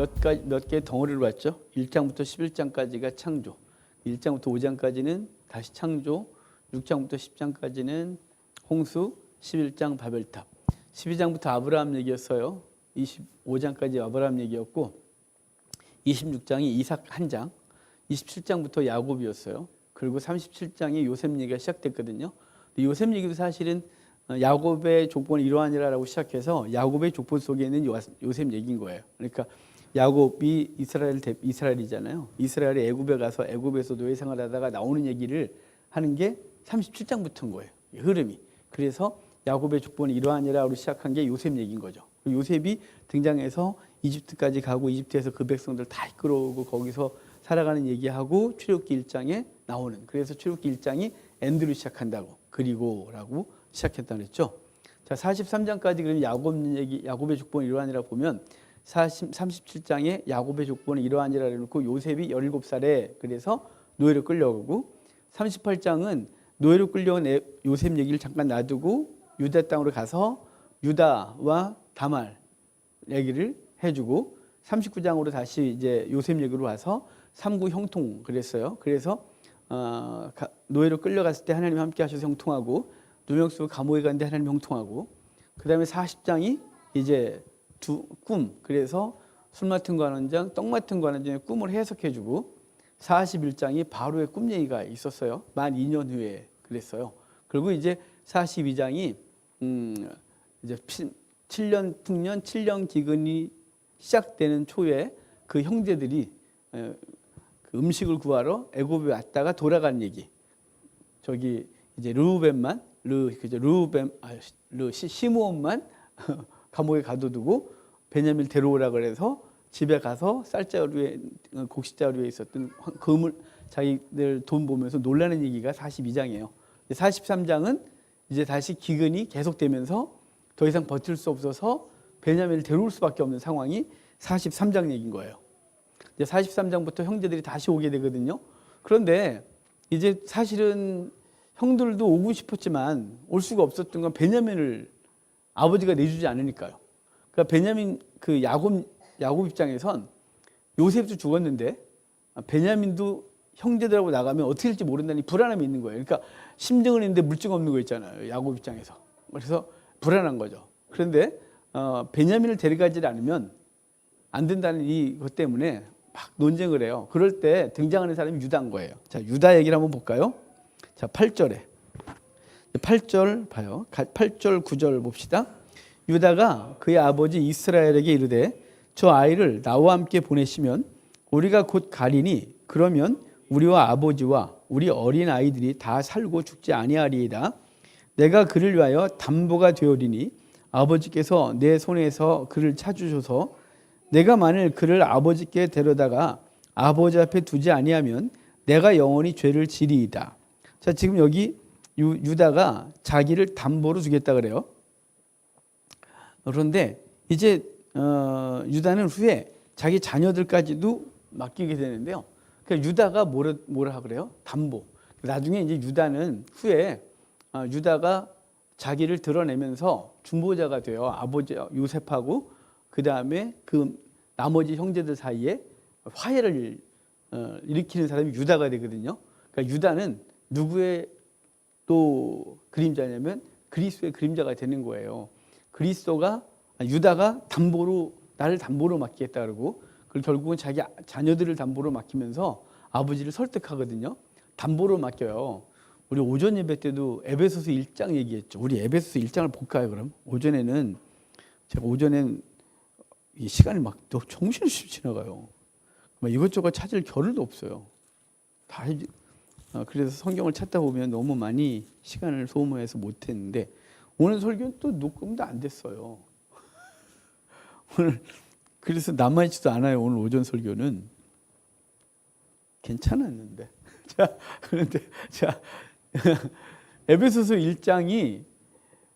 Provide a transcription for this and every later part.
몇 개의 덩어리를 봤죠. 1장부터 11장까지가 창조, 1장부터 5장까지는 다시 창조, 6장부터 10장까지는 홍수, 11장 바벨탑, 12장부터 아브라함 얘기였어요. 25장까지 아브라함 얘기였고 26장이 이삭 한 장, 27장부터 야곱이었어요. 그리고 37장이 요셉 얘기가 시작됐거든요. 요셉 얘기도 사실은 야곱의 조건이 이러하니라라고 시작해서 야곱의 조건 속에 있는 요셉 얘기인 거예요. 그러니까 야곱이 이스라엘이잖아요. 이스라엘이 애굽에 가서 애굽에서 노예 생활하다가 나오는 얘기를 하는 게 37장부터인 거예요. 흐름이. 그래서 야곱의 조건이 이러하니라로 시작한 게 요셉 얘기인 거죠. 요셉이 등장해서 이집트까지 가고 이집트에서 그 백성들 다 이끌어오고 거기서 살아가는 얘기하고 출애굽기 1장에 나오는, 그래서 출애굽기 1장이 엔드로 시작한다고, 그리고라고 시작했다 그랬죠. 자, 43장까지 그러면 야곱의 족보는 이러하니라 보면 37장에 야곱의 족보는 이러하니라 해놓고 요셉이 17살에 그래서 노예로 끌려가고, 38장은 노예로 끌려온 요셉 얘기를 잠깐 놔두고 유다 땅으로 가서 유다와 다말 얘기를 해주고, 39장으로 다시 이제 요셉 얘기로 와서 3구 형통 그랬어요. 그래서 노예로 끌려갔을 때 하나님 함께 하셔서 형통하고, 누명쓰고 감옥에 갔는데 하나님 형통하고, 그 다음에 40장이 이제 꿈, 그래서 술 맡은 관원장, 떡 맡은 관원장의 꿈을 해석해주고, 41장이 바로의 꿈 얘기가 있었어요. 만 2년 후에 그랬어요. 그리고 이제 42장이 이제 7년 풍년, 7년 기근이 시작되는 초에 그 형제들이 그 음식을 구하러 애굽에 왔다가 돌아간 얘기. 저기 이제 시므온만 감옥에 가둬두고 베냐민을 데려오라 그래서 집에 가서 쌀자루에 곡식자루에 있었던 금을 자기들 돈 보면서 놀라는 얘기가 42장이에요. 43장은 이제 다시 기근이 계속되면서 더 이상 버틸 수 없어서 베냐민을 데려올 수밖에 없는 상황이 43장 얘기인 거예요. 이제 43장부터 형제들이 다시 오게 되거든요. 그런데 이제 사실은 형들도 오고 싶었지만 올 수가 없었던 건 베냐민을 아버지가 내주지 않으니까요. 그러니까 베냐민 그 야곱 입장에선 요셉도 죽었는데 베냐민도 형제들하고 나가면 어떻게 될지 모른다는 불안함이 있는 거예요. 그러니까 심증은 있는데 물증 없는 거 있잖아요. 야곱 입장에서. 그래서 불안한 거죠. 그런데 베냐민을 데려가지 않으면 안 된다는 이것 때문에 막 논쟁을 해요. 그럴 때 등장하는 사람이 유다인 거예요. 자, 유다 얘기를 한번 볼까요? 자, 8절에 8절 봐요. 8절 9절 봅시다. 유다가 그의 아버지 이스라엘에게 이르되 저 아이를 나와 함께 보내시면 우리가 곧 가리니 그러면 우리와 아버지와 우리 어린 아이들이 다 살고 죽지 아니하리이다. 내가 그를 위하여 담보가 되어리니 아버지께서 내 손에서 그를 찾으셔서 내가 만일 그를 아버지께 데려다가 아버지 앞에 두지 아니하면 내가 영원히 죄를 지리이다. 자, 지금 여기 유다가 자기를 담보로 주겠다 그래요. 그런데 이제 유다는 후에 자기 자녀들까지도 맡기게 되는데요. 그러니까 유다가 뭐라 그래요? 담보. 나중에 이제 유다는 후에 유다가 자기를 드러내면서 중보자가 돼요. 아버지 요셉하고 그 다음에 그 나머지 형제들 사이에 화해를 일으키는 사람이 유다가 되거든요. 그러니까 유다는 누구의 또 그림자냐면 그리스도의 그림자가 되는 거예요. 유다가 나를 담보로 맡기겠다 그러고, 그리고 결국은 자기 자녀들을 담보로 맡기면서 아버지를 설득하거든요. 담보로 맡겨요. 우리 오전 예배 때도 에베소서 1장 얘기했죠. 우리 에베소서 1장을 볼까요, 그럼? 제가 오전엔 이 시간이 막 정신없이 지나가요. 이것저것 찾을 겨를도 없어요. 그래서 성경을 찾다 보면 너무 많이 시간을 소모해서 못했는데, 오늘 설교는 또 녹음도 안 됐어요. 오늘 그래서 남아있지도 않아요. 오늘 오전 설교는 괜찮았는데. 에베소서 1장이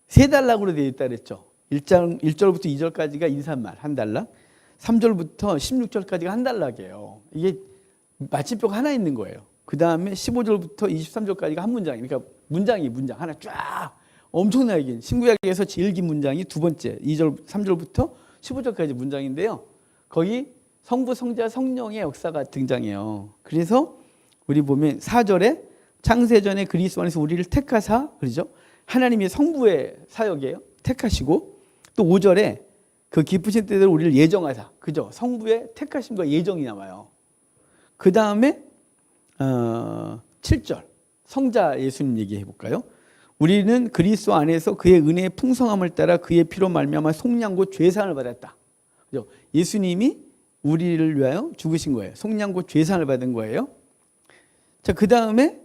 3단락으로 되어 있다 그랬죠. 1절부터 2절까지가 인사말 한 단락, 3절부터 16절까지가 한 단락이에요. 이게 마침표가 하나 있는 거예요. 그 다음에 15절부터 23절까지가 한 문장. 그러니까 문장 하나 쫙 엄청나게 긴, 신구약에서 제일 긴 문장이 두 번째 3절부터 15절까지 문장인데요. 거기 성부, 성자, 성령의 역사가 등장해요. 그래서 우리 보면 4절에 창세전에 그리스도 안에서 우리를 택하사, 그러죠? 하나님이 성부의 사역이에요. 택하시고, 또 5절에 그 기쁘신 때대로 우리를 예정하사, 그죠? 성부의 택하심과 예정이 나와요. 그 다음에 7절 성자 예수님 얘기해 볼까요? 우리는 그리스도 안에서 그의 은혜의 풍성함을 따라 그의 피로 말미암아 속량고 죄사함을 받았다. 그죠? 예수님이 우리를 위하여 죽으신 거예요. 속량고 죄사함을 받은 거예요. 자, 그 다음에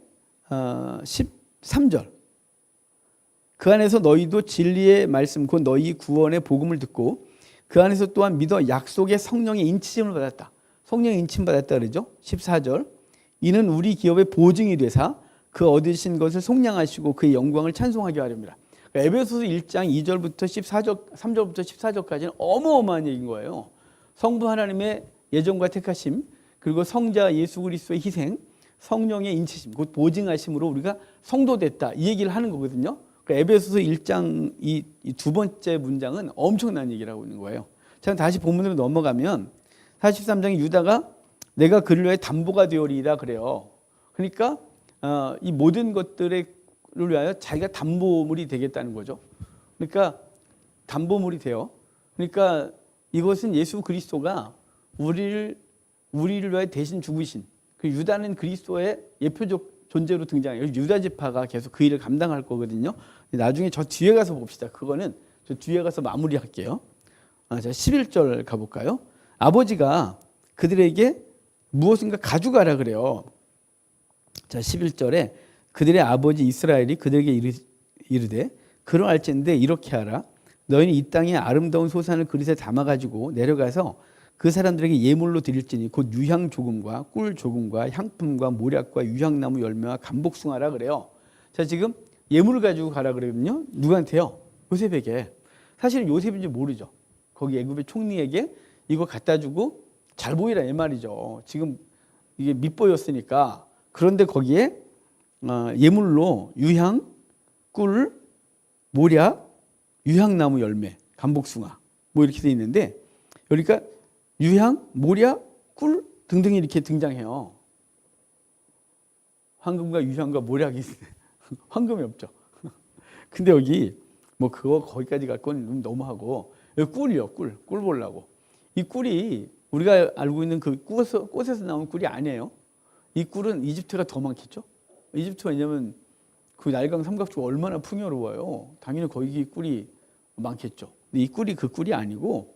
13절 그 안에서 너희도 진리의 말씀 곧 너희 구원의 복음을 듣고 그 안에서 또한 믿어 약속의 성령의 인치심을 받았다. 성령의 인치심 받았다 그러죠. 14절 이는 우리 기업의 보증이 되사 그 얻으신 것을 속량하시고 그의 영광을 찬송하게 하렵니다. 그러니까 에베소서 1장 2절부터 14절, 3절부터 14절까지는 어마어마한 얘기인 거예요. 성부 하나님의 예정과 택하심, 그리고 성자 예수 그리스도의 희생, 성령의 인치심, 곧 보증하심으로 우리가 성도됐다. 이 얘기를 하는 거거든요. 그러니까 에베소서 1장 이 두 번째 문장은 엄청난 얘기를 하고 있는 거예요. 자, 다시 본문으로 넘어가면 43장에 유다가 내가 그를 위해 담보가 되어리이다 그래요. 그러니까 이 모든 것들을 위하여 자기가 담보물이 되겠다는 거죠. 그러니까 담보물이 돼요. 그러니까 이것은 예수 그리스도가 우리를 위하여 대신 죽으신, 그 유다는 그리스도의 예표적 존재로 등장해요. 유다 지파가 계속 그 일을 감당할 거거든요. 나중에 저 뒤에 가서 봅시다. 그거는 저 뒤에 가서 마무리할게요. 자, 11절 가볼까요? 아버지가 그들에게 무엇인가 가져가라 그래요. 자, 11절에 그들의 아버지 이스라엘이 그들에게 이르되 그러할진대 이렇게 하라. 너희는 이 땅에 아름다운 소산을 그릇에 담아가지고 내려가서 그 사람들에게 예물로 드릴지니 곧 유향 조금과 꿀 조금과 향품과 모략과 유향나무 열매와 감복숭아라 그래요. 자, 지금 예물을 가지고 가라 그러거든요. 누구한테요? 요셉에게. 사실 요셉인지 모르죠. 거기 애굽의 총리에게 이거 갖다 주고 잘 보이라 이 말이죠. 지금 이게 밑보였으니까. 그런데 거기에 예물로 유향, 꿀, 모략, 유향나무 열매, 감복숭아 뭐 이렇게 돼 있는데 그러니까 유향, 모략, 꿀 등등이 이렇게 등장해요. 황금과 유향과 모략이 있어요. 황금이 없죠. 근데 여기 뭐 그거 거기까지 갈 건 너무하고 여기 꿀이요. 꿀 보려고. 이 꿀이 우리가 알고 있는 그 꽃에서 나온 꿀이 아니에요. 이 꿀은 이집트가 더 많겠죠. 이집트가 왜냐면 그 나일강 삼각주가 얼마나 풍요로워요. 당연히 거기 꿀이 많겠죠. 근데 이 꿀이 그 꿀이 아니고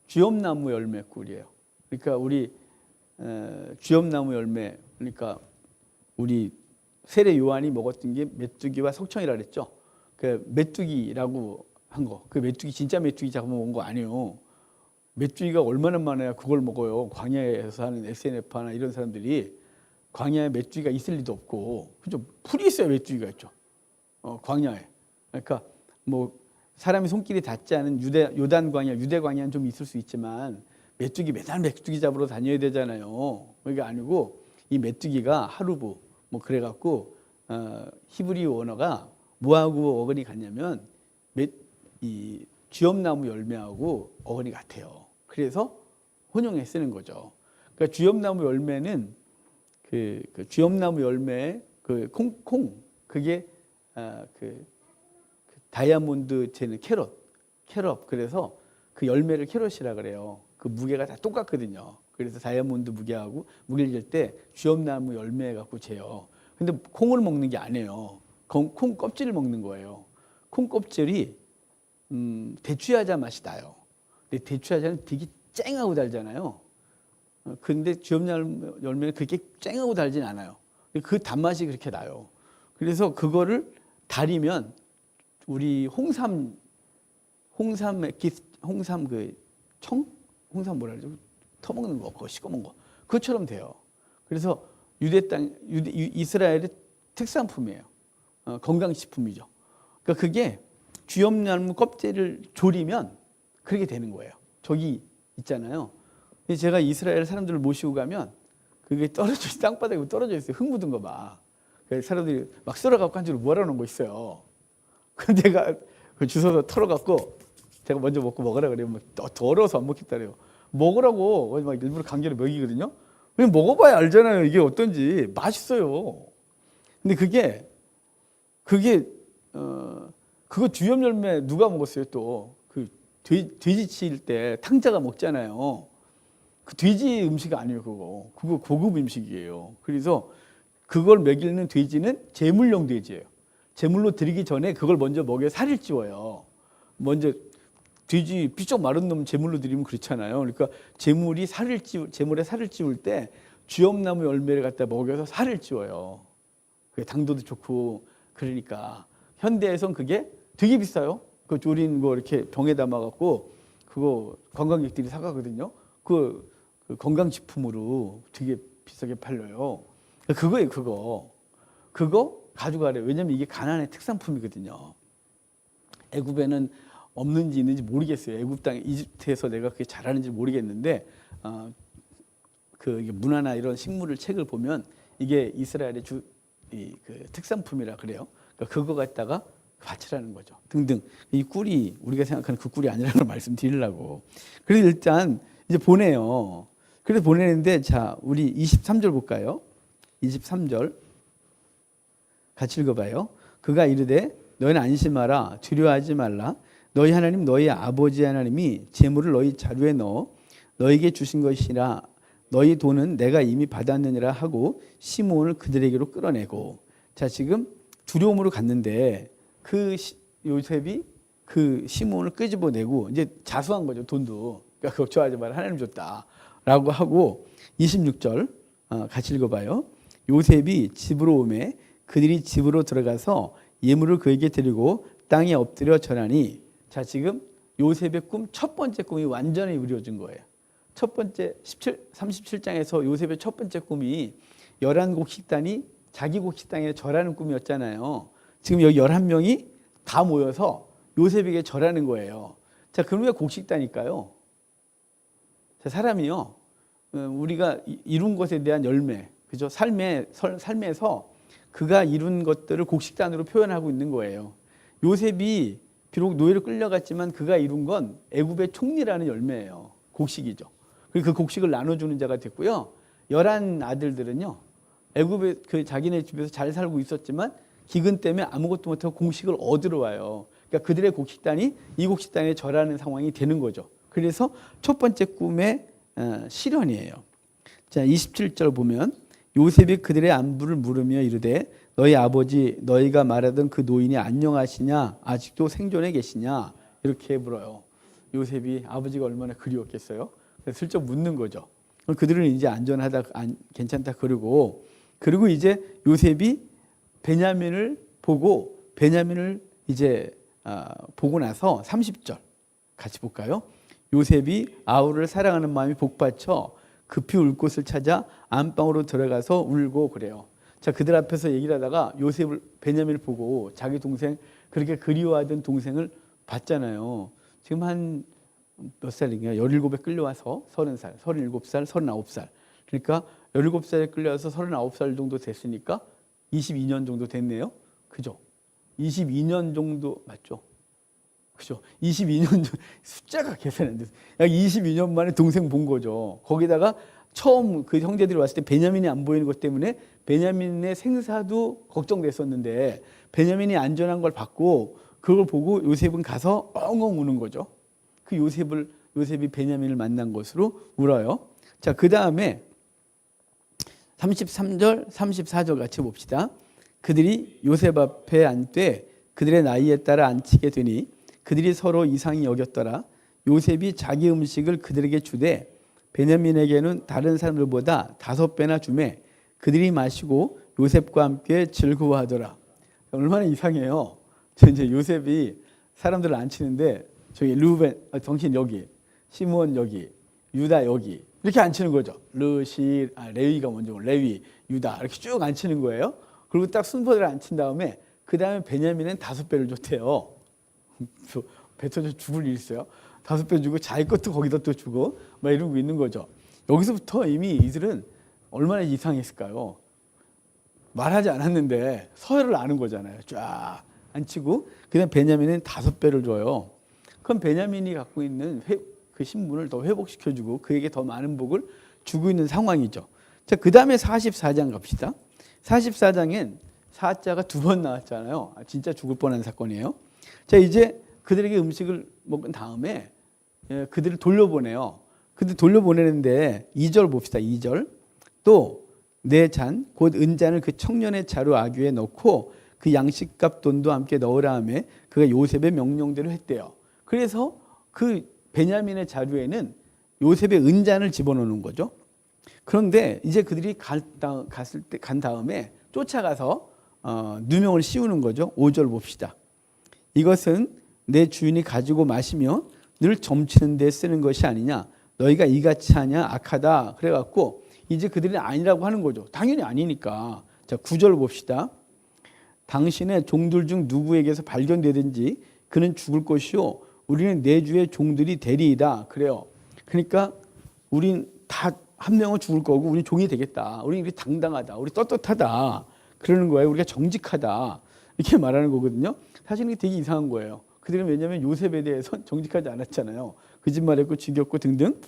쥐엄나무 열매 꿀이에요. 그러니까 우리 쥐엄나무 열매, 그러니까 우리 세례 요한이 먹었던 게 메뚜기와 석청이라 그랬죠. 그 메뚜기라고 한 거. 그 메뚜기 진짜 메뚜기 잡아먹은 거 아니에요. 메뚜기가 얼마나 많아야 그걸 먹어요. 광야에서 하는 SNF나 이런 사람들이 광야에 메뚜기가 있을 리도 없고, 그죠? 풀이 있어야 메뚜기가 있죠. 광야에. 그러니까 뭐 사람이 손길이 닿지 않은 요단 광야, 유대 광야는 좀 있을 수 있지만 메뚜기 매달 메뚜기 잡으러 다녀야 되잖아요. 그게 아니고 이 메뚜기가 하루부 뭐 그래갖고 히브리 언어가 뭐하고 어근이 같냐면 이 쥐엄나무 열매하고 어근이 같아요. 그래서 혼용해 쓰는 거죠. 그러니까 쥐엄나무 열매는 그 쥐엄나무 열매 그 콩 그게 그 다이아몬드 쟤는 캐럿 그래서 그 열매를 캐럿이라 그래요. 그 무게가 다 똑같거든요. 그래서 다이아몬드 무게하고 무게를 잴 때 쥐엄나무 열매 갖고 재요. 근데 콩을 먹는 게 아니에요. 콩 껍질을 먹는 거예요. 콩 껍질이 대추야자 맛이 나요. 근데 대추야자는 되게 쨍하고 달잖아요. 근데 쥐엄나무 열매는 그렇게 쨍하고 달진 않아요. 그 단맛이 그렇게 나요. 그래서 그거를 달이면 우리 홍삼 그 홍삼 뭐라 그러죠? 터먹는 거, 그거 씻어먹는 거. 그것처럼 돼요. 그래서 이스라엘의 특산품이에요. 건강식품이죠. 그러니까 그게 쥐엄나무 껍질을 졸이면 그렇게 되는 거예요. 저기 있잖아요. 제가 이스라엘 사람들을 모시고 가면 그게 떨어져 있어요. 땅바닥에 떨어져 있어요. 흙 묻은 거 막. 사람들이 막 썰어갖고 한 줄로 모아놓은 거 있어요. 근데 제가 그 주워서 털어갖고 제가 먼저 먹고 먹으라 그래요. 더러워서 안 먹겠다 그래요. 먹으라고 막 일부러 강제로 먹이거든요. 그냥 먹어봐야 알잖아요. 이게 어떤지. 맛있어요. 근데 그거 주염 열매 누가 먹었어요? 또 그 돼지 치일 때 탕자가 먹잖아요. 그 돼지 음식 아니에요. 그거 고급 음식이에요. 그래서 그걸 먹이는 돼지는 제물용 돼지예요. 제물로 드리기 전에 그걸 먼저 먹여 살을 찌워요. 먼저 돼지 삐쩍 마른 놈 제물로 드리면 그렇잖아요. 그러니까 제물에 살을 찌울 때 주염나무 열매를 갖다 먹여서 살을 찌워요. 그게 당도도 좋고 그러니까 현대에선 그게 되게 비싸요. 그 조린 거 이렇게 병에 담아갖고 그거 관광객들이 사가거든요. 그 건강식품으로 되게 비싸게 팔려요. 그거예요, 그거 가져가래요. 왜냐면 이게 가나안의 특산품이거든요. 애굽에는 없는지 있는지 모르겠어요. 애굽 땅 이집트에서 내가 그게 잘하는지 모르겠는데 그 문화나 이런 식물을 책을 보면 이게 이스라엘의 그 특산품이라 그래요. 그러니까 그거 갖다가 바치라는 거죠. 등등. 이 꿀이 우리가 생각하는 그 꿀이 아니라는 걸 말씀드리려고. 그래서 일단 이제 보내요. 그래서 보내는데 자, 우리 23절 볼까요? 23절 같이 읽어봐요. 그가 이르되 너희는 안심하라 두려워하지 말라. 너희 하나님 너희 아버지 하나님이 재물을 너희 자루에 넣어 너희에게 주신 것이라. 너희 돈은 내가 이미 받았느니라 하고 시므온을 그들에게로 끌어내고. 자, 지금 두려움으로 갔는데 그 요셉이 그 시므온을 끄집어내고 이제 자수한 거죠. 돈도. 그러니까 걱정하지 마라. 하나님 줬다라고 하고 26절 같이 읽어봐요. 요셉이 집으로 오매 그들이 집으로 들어가서 예물을 그에게 드리고 땅에 엎드려 절하니. 자, 지금 요셉의 꿈 첫 번째 꿈이 완전히 이루어진 거예요. 첫 번째 37장에서 요셉의 첫 번째 꿈이 11곡 식단이 자기 곡 식당에 절하는 꿈이었잖아요. 지금 여기 11명이 다 모여서 요셉에게 절하는 거예요. 자, 그럼 왜 곡식다니까요? 자, 사람이요, 우리가 이룬 것에 대한 열매, 그죠? 삶에서 그가 이룬 것들을 곡식단으로 표현하고 있는 거예요. 요셉이 비록 노예로 끌려갔지만 그가 이룬 건 애굽의 총리라는 열매예요. 곡식이죠. 그리고 그 곡식을 나눠주는 자가 됐고요. 11 아들들은요, 애굽에 그 자기네 집에서 잘 살고 있었지만 기근 때문에 아무것도 못하고 곡식을 얻으러 와요. 그러니까 그들의 곡식단이 이 곡식단에 절하는 상황이 되는 거죠. 그래서 첫 번째 꿈의 실현이에요. 자, 27절 보면 요셉이 그들의 안부를 물으며 이르되 너희 아버지 너희가 말하던 그 노인이 안녕하시냐 아직도 생존해 계시냐 이렇게 물어요. 요셉이 아버지가 얼마나 그리웠겠어요. 그래서 슬쩍 묻는 거죠. 그들은 이제 안전하다 괜찮다 그리고 이제 요셉이 베냐민을 보고 베냐민을 이제 보고 나서 30절 같이 볼까요? 요셉이 아우를 사랑하는 마음이 복받쳐 급히 울 곳을 찾아 안방으로 들어가서 울고 그래요. 자, 그들 앞에서 얘기를 하다가 요셉을 베냐민을 보고 자기 동생 그렇게 그리워하던 동생을 봤잖아요. 지금 한 몇 살인가요? 17에 끌려와서 30살, 37살, 39살. 그러니까 17살에 끌려와서 39살 정도 됐으니까 22년 정도 됐네요. 그죠? 22년 정도 맞죠? 그죠? 22년 숫자가 계산이 안 돼서 약 22년 만에 동생 본 거죠. 거기다가 처음 그 형제들이 왔을 때 베냐민이 안 보이는 것 때문에 베냐민의 생사도 걱정됐었는데 베냐민이 안전한 걸 봤고 그걸 보고 요셉은 가서 엉엉 우는 거죠. 그 요셉이 베냐민을 만난 것으로 울어요. 자, 그 다음에 33절, 34절 같이 봅시다. 그들이 요셉 앞에 앉되 그들의 나이에 따라 앉히게 되니 그들이 서로 이상히 여겼더라. 요셉이 자기 음식을 그들에게 주되 베냐민에게는 다른 사람들보다 5배나 주매 그들이 마시고 요셉과 함께 즐거워하더라. 얼마나 이상해요. 이제 요셉이 사람들을 앉히는데 저기 루벤, 당신 여기, 시므온 여기, 유다 여기 이렇게 앉히는 거죠. 레위가 먼저 레위, 유다 이렇게 쭉 앉히는 거예요. 그리고 딱 순서대로 앉힌 다음에 그 다음에 베냐민은 5배를 줬대요. 배 터져 죽을 일 있어요. 5배 주고 자기 것도 거기다 또 주고 막 이러고 있는 거죠. 여기서부터 이미 이들은 얼마나 이상했을까요? 말하지 않았는데 서열을 아는 거잖아요. 쫙 앉히고 그다음 베냐민은 5배를 줘요. 그럼 베냐민이 갖고 있는 그 신분을 더 회복시켜주고 그에게 더 많은 복을 주고 있는 상황이죠. 자, 그 다음에 44장 갑시다. 44장엔 사자가 2번 나왔잖아요. 진짜 죽을 뻔한 사건이에요. 자, 이제 그들에게 음식을 먹은 다음에 그들을 돌려보내요. 그들 돌려보내는데 2절 봅시다. 2절. 또 내 잔, 곧 은잔을 그 청년의 자루 아귀에 넣고 그 양식값 돈도 함께 넣으라 하며 그가 요셉의 명령대로 했대요. 그래서 그 베냐민의 자루에는 요셉의 은잔을 집어넣는 거죠. 그런데 이제 그들이 간 다음에 쫓아가서 누명을 씌우는 거죠. 5절 봅시다. 이것은 내 주인이 가지고 마시며 늘 점치는 데 쓰는 것이 아니냐. 너희가 이같이 하냐 악하다. 그래갖고 이제 그들이 아니라고 하는 거죠. 당연히 아니니까. 자, 9절 봅시다. 당신의 종들 중 누구에게서 발견되든지 그는 죽을 것이요 우리는 내 주의 종들이 되리이다. 그래요. 그러니까 우린 다 한 명은 죽을 거고 우리 종이 되겠다. 우리 이렇게 당당하다. 우리 떳떳하다. 그러는 거예요. 우리가 정직하다. 이렇게 말하는 거거든요. 사실 이게 되게 이상한 거예요. 그들은 왜냐하면 요셉에 대해서 정직하지 않았잖아요. 거짓말했고 죽였고 등등.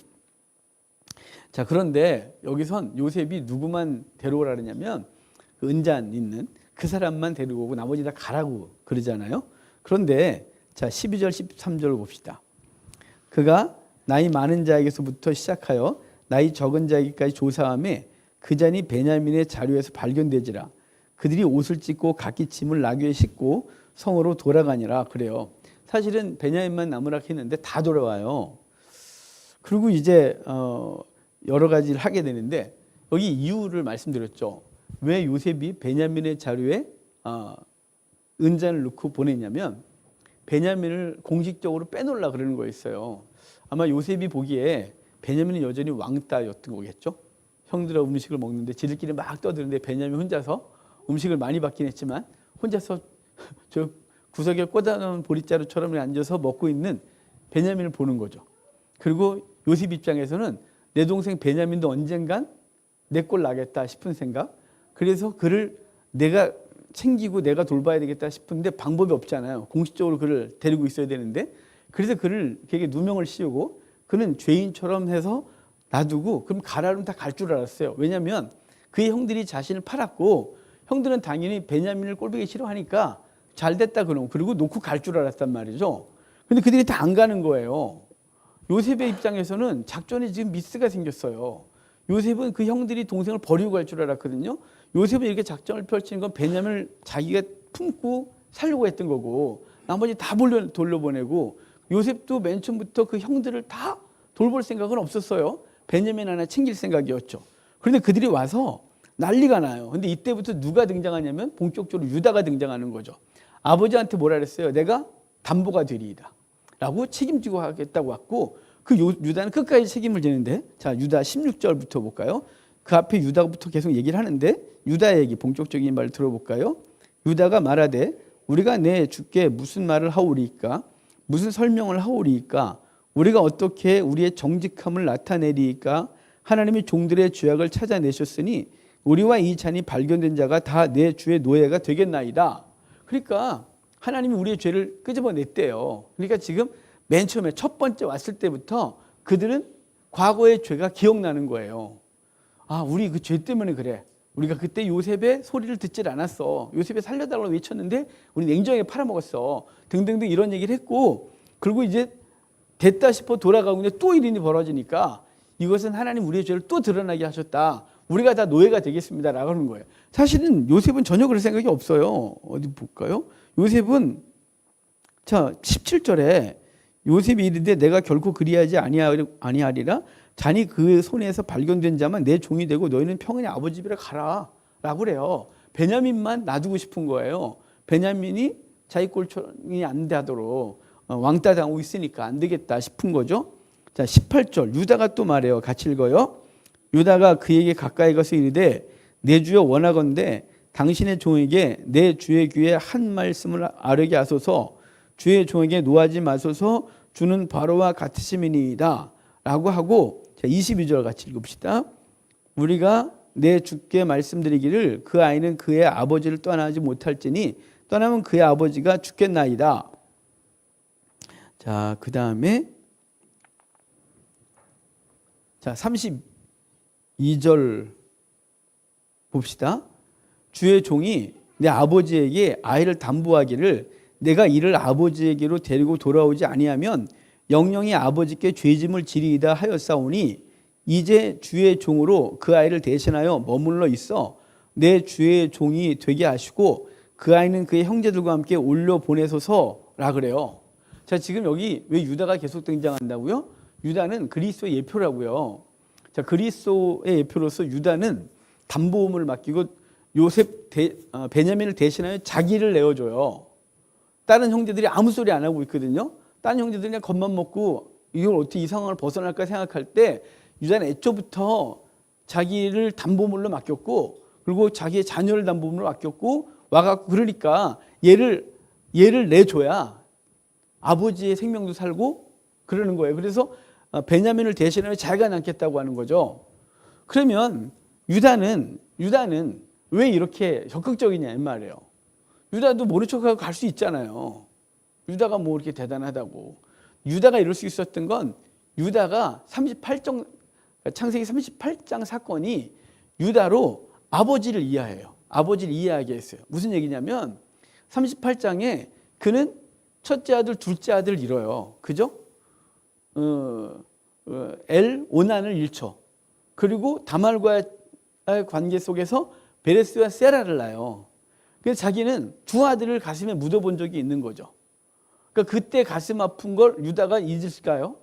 자, 그런데 여기선 요셉이 누구만 데려오라 그러냐면 그 은잔 있는 그 사람만 데리고 오고 나머지 다 가라고 그러잖아요. 그런데 자, 12절 13절 봅시다. 그가 나이 많은 자에게서부터 시작하여 나이 적은 자에게까지 조사하며 그 잔이 베냐민의 자루에서 발견되지라. 그들이 옷을 찢고 각기짐을 나귀에 싣고 성으로 돌아가니라. 그래요. 사실은 베냐민만 남으라 했는데 다 돌아와요. 그리고 이제 여러 가지를 하게 되는데 여기 이유를 말씀드렸죠. 왜 요셉이 베냐민의 자루에 은잔을 넣고 보냈냐면 베냐민을 공식적으로 빼놓으려고 그러는 거였어요. 아마 요셉이 보기에 베냐민은 여전히 왕따였던 거겠죠. 형들하고 음식을 먹는데 지들끼리 막 떠드는데 베냐민 혼자서 음식을 많이 받긴 했지만 혼자서 저 구석에 꽂아놓은 보릿자루처럼 앉아서 먹고 있는 베냐민을 보는 거죠. 그리고 요셉 입장에서는 내 동생 베냐민도 언젠간 내 꼴 나겠다 싶은 생각. 그래서 그를 내가 챙기고 내가 돌봐야 되겠다 싶은데 방법이 없잖아요. 공식적으로 그를 데리고 있어야 되는데. 그래서 그를 걔에게 누명을 씌우고 그는 죄인처럼 해서 놔두고 그럼 가라면 다 갈 줄 알았어요. 왜냐하면 그의 형들이 자신을 팔았고 형들은 당연히 베냐민을 꼴보기 싫어하니까 잘 됐다 그러고 그리고 놓고 갈 줄 알았단 말이죠. 근데 그들이 다 안 가는 거예요. 요셉의 입장에서는 작전에 지금 미스가 생겼어요. 요셉은 그 형들이 동생을 버리고 갈 줄 알았거든요. 요셉은 이렇게 작전을 펼치는 건 베냐민을 자기가 품고 살려고 했던 거고 나머지 다 돌려보내고 요셉도 맨 처음부터 그 형들을 다 돌볼 생각은 없었어요. 베냐민 하나 챙길 생각이었죠. 그런데 그들이 와서 난리가 나요. 근데 이때부터 누가 등장하냐면 본격적으로 유다가 등장하는 거죠. 아버지한테 뭐라 그랬어요? 내가 담보가 되리이다 라고 책임지고 하겠다고 왔고 그 유다는 끝까지 책임을 지는데 자, 유다 16절부터 볼까요? 그 앞에 유다부터 계속 얘기를 하는데 유다 얘기 본격적인 말을 들어볼까요? 유다가 말하되 우리가 내 주께 무슨 말을 하오리이까? 무슨 설명을 하오리이까? 우리가 어떻게 우리의 정직함을 나타내리이까? 하나님이 종들의 죄악을 찾아내셨으니 우리와 이 잔이 발견된 자가 다 내 주의 노예가 되겠나이다. 그러니까 하나님이 우리의 죄를 끄집어냈대요. 그러니까 지금 맨 처음에 첫 번째 왔을 때부터 그들은 과거의 죄가 기억나는 거예요. 아, 우리 그 죄 때문에 그래. 우리가 그때 요셉의 소리를 듣질 않았어. 요셉이 살려달라고 외쳤는데 우리 냉정하게 팔아먹었어. 등등등 이런 얘기를 했고 그리고 이제 됐다 싶어 돌아가고 있는데 또 일이 벌어지니까 이것은 하나님 우리의 죄를 또 드러나게 하셨다. 우리가 다 노예가 되겠습니다. 라고 하는 거예요. 사실은 요셉은 전혀 그럴 생각이 없어요. 어디 볼까요? 요셉은 자 17절에 요셉이 이르되 내가 결코 그리하지 아니하리라. 잔이 그 손에서 발견된 자만 내 종이 되고 너희는 평안히 아버지 집에 가라 라고 그래요. 베냐민만 놔두고 싶은 거예요. 베냐민이 자기 꼴이 안 되도록 왕따 당하고 있으니까 안 되겠다 싶은 거죠. 자 18절 유다가 또 말해요. 같이 읽어요. 유다가 그에게 가까이 가서 이르되 내 주여 원하건대 당신의 종에게 내 주의 귀에 한 말씀을 아뢰게 하소서. 주의 종에게 노하지 마소서. 주는 바로와 같으심이니이다 라고 하고 자 22절 같이 읽읍시다. 우리가 내 주께 말씀드리기를 그 아이는 그의 아버지를 떠나지 못할지니 떠나면 그의 아버지가 죽겠나이다. 자, 그 다음에 자, 32절 봅시다. 주의 종이 내 아버지에게 아이를 담보하기를 내가 이를 아버지에게로 데리고 돌아오지 아니하면 영영이 아버지께 죄짐을 지리이다 하였사오니 이제 주의 종으로 그 아이를 대신하여 머물러 있어 내 주의 종이 되게 하시고 그 아이는 그의 형제들과 함께 올려 보내소서라 그래요. 자, 지금 여기 왜 유다가 계속 등장한다고요? 유다는 그리스도의 예표라고요. 자, 그리스도의 예표로서 유다는 담보음을 맡기고 베냐민을 대신하여 자기를 내어줘요. 다른 형제들이 아무 소리 안 하고 있거든요. 다른 형제들이 그냥 겁만 먹고 이걸 어떻게 이 상황을 벗어날까 생각할 때 유다는 애초부터 자기를 담보물로 맡겼고 그리고 자기의 자녀를 담보물로 맡겼고 와갖고 그러니까 얘를 내줘야 아버지의 생명도 살고 그러는 거예요. 그래서 베냐민을 대신하여 자기가 남겠다고 하는 거죠. 그러면 유다는 왜 이렇게 적극적이냐 이 말이에요. 유다도 모른 척하고 갈 수 있잖아요. 유다가 뭐 이렇게 대단하다고. 유다가 이럴 수 있었던 건 유다가 창세기 38장 사건이 유다로 아버지를 이해해요. 아버지를 이해하게 했어요. 무슨 얘기냐면 38장에 그는 첫째 아들, 둘째 아들을 잃어요. 그죠? 오난을 잃죠. 그리고 다말과의 관계 속에서 베레스와 세라를 낳아요. 그래서 자기는 두 아들을 가슴에 묻어본 적이 있는 거죠. 그러니까 그때 가슴 아픈 걸 유다가 잊을까요?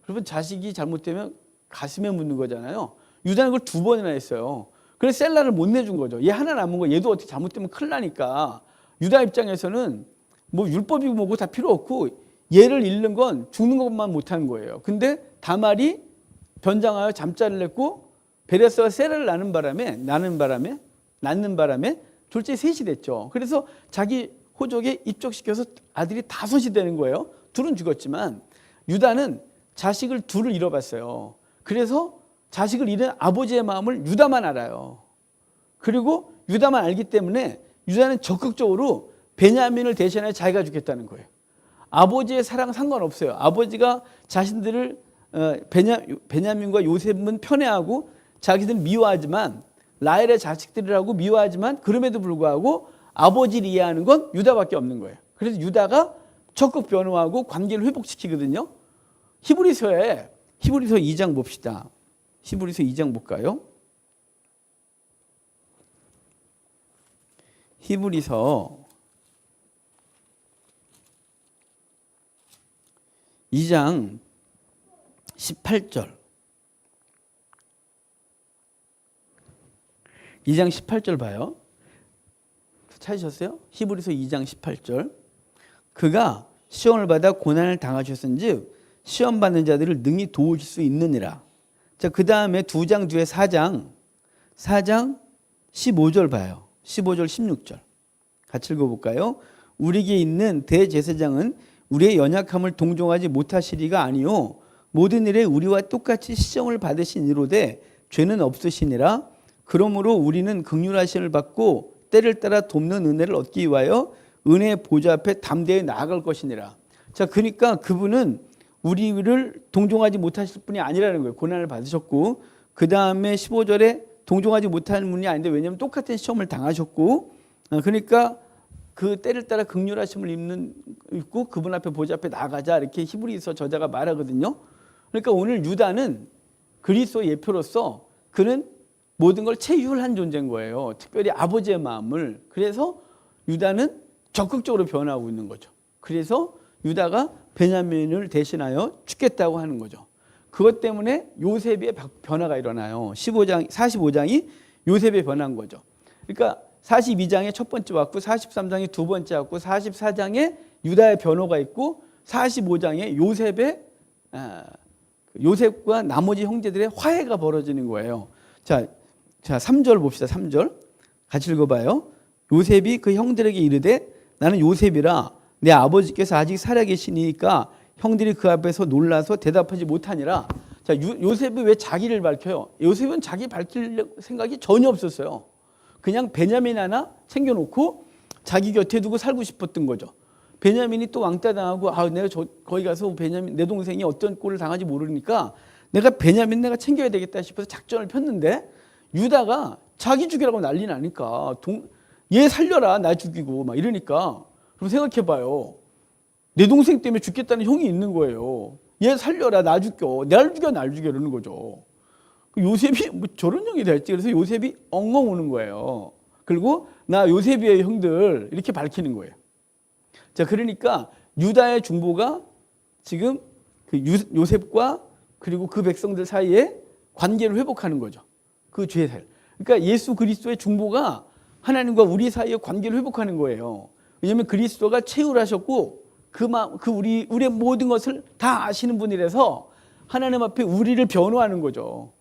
여러분 자식이 잘못되면 가슴에 묻는 거잖아요. 유다는 그걸 두 번이나 했어요. 그래서 셀라를 못 내준 거죠. 얘 하나 남은 거 얘도 어떻게 잘못되면 큰일 나니까 유다 입장에서는 뭐 율법이고 뭐고 다 필요 없고 얘를 잃는 건 죽는 것만 못하는 거예요. 근데 다말이 변장하여 잠자를 냈고 베레스와 세라를 낳는 바람에 둘째 셋이 됐죠. 그래서 자기 호족에 입적시켜서 아들이 5이 되는 거예요. 둘은 죽었지만 유다는 자식을 둘을 잃어봤어요. 그래서 자식을 잃은 아버지의 마음을 유다만 알아요. 그리고 유다만 알기 때문에 유다는 적극적으로 베냐민을 대신하여 자기가 죽겠다는 거예요. 아버지의 사랑 상관없어요. 아버지가 자신들을 베냐민과 요셉은 편애하고 자기들 미워하지만 라헬의 자식들이라고 미워하지만 그럼에도 불구하고 아버지를 이해하는 건 유다밖에 없는 거예요. 그래서 유다가 적극 변호하고 관계를 회복시키거든요. 히브리서 2장 봅시다. 히브리서 2장 볼까요? 히브리서 2장 18절. 2장 18절 봐요. 찾으셨어요? 히브리서 2장 18절. 그가 시험을 받아 고난을 당하셨은즉 시험 받는 자들을 능히 도우실 수 있느니라. 자, 그 다음에 2장 뒤에 4장 15절 봐요. 15절 16절 같이 읽어볼까요? 우리에게 있는 대제사장은 우리의 연약함을 동정하지 못하시리가 아니요 모든 일에 우리와 똑같이 시험을 받으신 이로되 죄는 없으시니라. 그러므로 우리는 긍휼하심을 받고 때를 따라 돕는 은혜를 얻기 위하여 은혜의 보좌 앞에 담대히 나아갈 것이니라. 자, 그러니까 그분은 우리를 동정하지 못하실 분이 아니라는 거예요. 고난을 받으셨고 그 다음에 15절에 동정하지 못하는 분이 아닌데 왜냐하면 똑같은 시험을 당하셨고 그러니까 그 때를 따라 긍휼하심을 입고 그분 앞에 보좌 앞에 나가자 이렇게 히브리서 저자가 말하거든요. 그러니까 오늘 유다는 그리스도의 예표로서 그는 모든 걸 체휼한 존재인 거예요. 특별히 아버지의 마음을. 그래서 유다는 적극적으로 변하고 있는 거죠. 그래서 유다가 베냐민을 대신하여 죽겠다고 하는 거죠. 그것 때문에 요셉의 변화가 일어나요. 45장이 요셉의 변화인 거죠. 그러니까 42장에 첫 번째 왔고 43장에 두 번째 왔고 44장에 유다의 변호가 있고 45장에 요셉과 나머지 형제들의 화해가 벌어지는 거예요. 자 3절 봅시다. 3절 같이 읽어봐요. 요셉이 그 형들에게 이르되 나는 요셉이라 내 아버지께서 아직 살아계시니까 형들이 그 앞에서 놀라서 대답하지 못하니라. 자, 요셉이 왜 자기를 밝혀요? 요셉은 자기 밝힐 생각이 전혀 없었어요. 그냥 베냐민 하나 챙겨놓고 자기 곁에 두고 살고 싶었던 거죠. 베냐민이 또 왕따 당하고 내가 거기 가서 베냐민 내 동생이 어떤 꼴을 당하지 모르니까 내가 베냐민 내가 챙겨야 되겠다 싶어서 작전을 폈는데 유다가 자기 죽이라고 난리 나니까 얘 살려라 나 죽이고 막 이러니까 그럼 생각해봐요. 내 동생 때문에 죽겠다는 형이 있는 거예요. 얘 살려라 나 죽여 날 죽여 이러는 거죠. 요셉이 뭐 저런 형이 될지 그래서 요셉이 엉엉 우는 거예요. 그리고 나 요셉이의 형들 이렇게 밝히는 거예요. 자, 그러니까 유다의 중보가 지금 그 요셉과 그리고 그 백성들 사이에 관계를 회복하는 거죠. 그 죄 살. 그러니까 예수 그리스도의 중보가 하나님과 우리 사이의 관계를 회복하는 거예요. 왜냐하면 그리스도가 채울하셨고 우리의 모든 것을 다 아시는 분이라서 하나님 앞에 우리를 변호하는 거죠.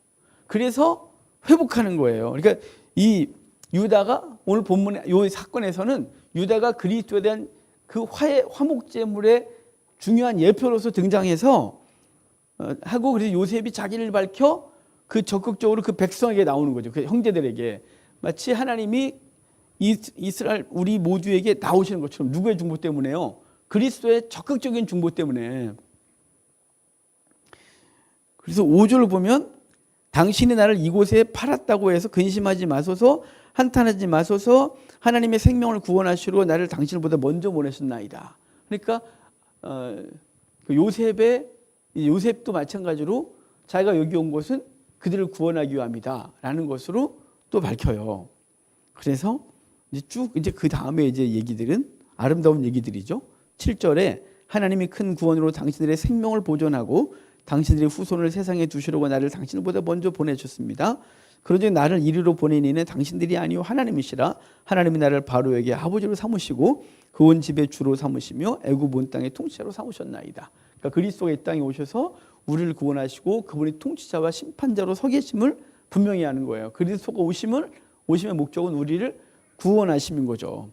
그래서 회복하는 거예요. 그러니까 이 유다가 오늘 본문의 이 사건에서는 유다가 그리스도에 대한 그 화목제물의 중요한 예표로서 등장해서 하고 그래서 요셉이 자기를 밝혀 그 적극적으로 그 백성에게 나오는 거죠. 그 형제들에게 마치 하나님이 이스라엘 우리 모두에게 나오시는 것처럼. 누구의 중보 때문에요? 그리스도의 적극적인 중보 때문에. 그래서 5절을 보면 당신이 나를 이곳에 팔았다고 해서 근심하지 마소서 한탄하지 마소서 하나님의 생명을 구원하시러 나를 당신보다 먼저 보내셨나이다. 그러니까 요셉도 마찬가지로 자기가 여기 온 것은 그들을 구원하기 위함이다 라는 것으로 또 밝혀요. 그래서 이제 그 다음에 이제 얘기들은 아름다운 얘기들이죠. 7절에 하나님이 큰 구원으로 당신들의 생명을 보존하고 당신들의 후손을 세상에 두시려고 나를 당신보다 먼저 보내셨습니다. 그러니 나를 이리로 보낸 이는 당신들이 아니요 하나님이시라. 하나님이 나를 바로에게 아버지로 삼으시고 그 온 집의 주로 삼으시며 애굽 온 땅의 통치자로 삼으셨나이다. 그러니까 그리스도가 이 땅에 오셔서 우리를 구원하시고 그분이 통치자와 심판자로 서 계심을 분명히 하는 거예요. 그리스도가 오심의 목적은 우리를 구원하심인 거죠.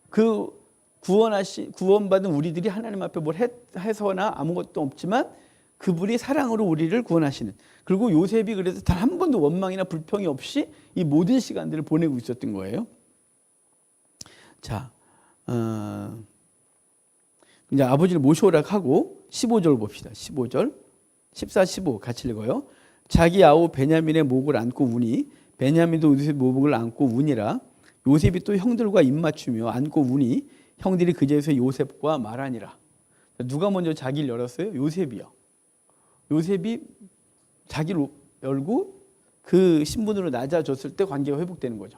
그 구원받은 우리들이 하나님 앞에 뭘 해서나 아무것도 없지만 그분이 사랑으로 우리를 구원하시는. 그리고 요셉이 그래서 단 한 번도 원망이나 불평이 없이 이 모든 시간들을 보내고 있었던 거예요. 자, 이제 아버지를 모셔오라 하고 15절 봅시다. 15절, 14, 15 같이 읽어요. 자기 아우 베냐민의 목을 안고 우니 베냐민도 요셉의 목을 안고 우니라. 요셉이 또 형들과 입맞추며 안고 우니 형들이 그제서 요셉과 말하니라. 누가 먼저 자기를 열었어요? 요셉이요. 요셉이 자기를 열고 그 신분으로 낮아졌을 때 관계가 회복되는 거죠.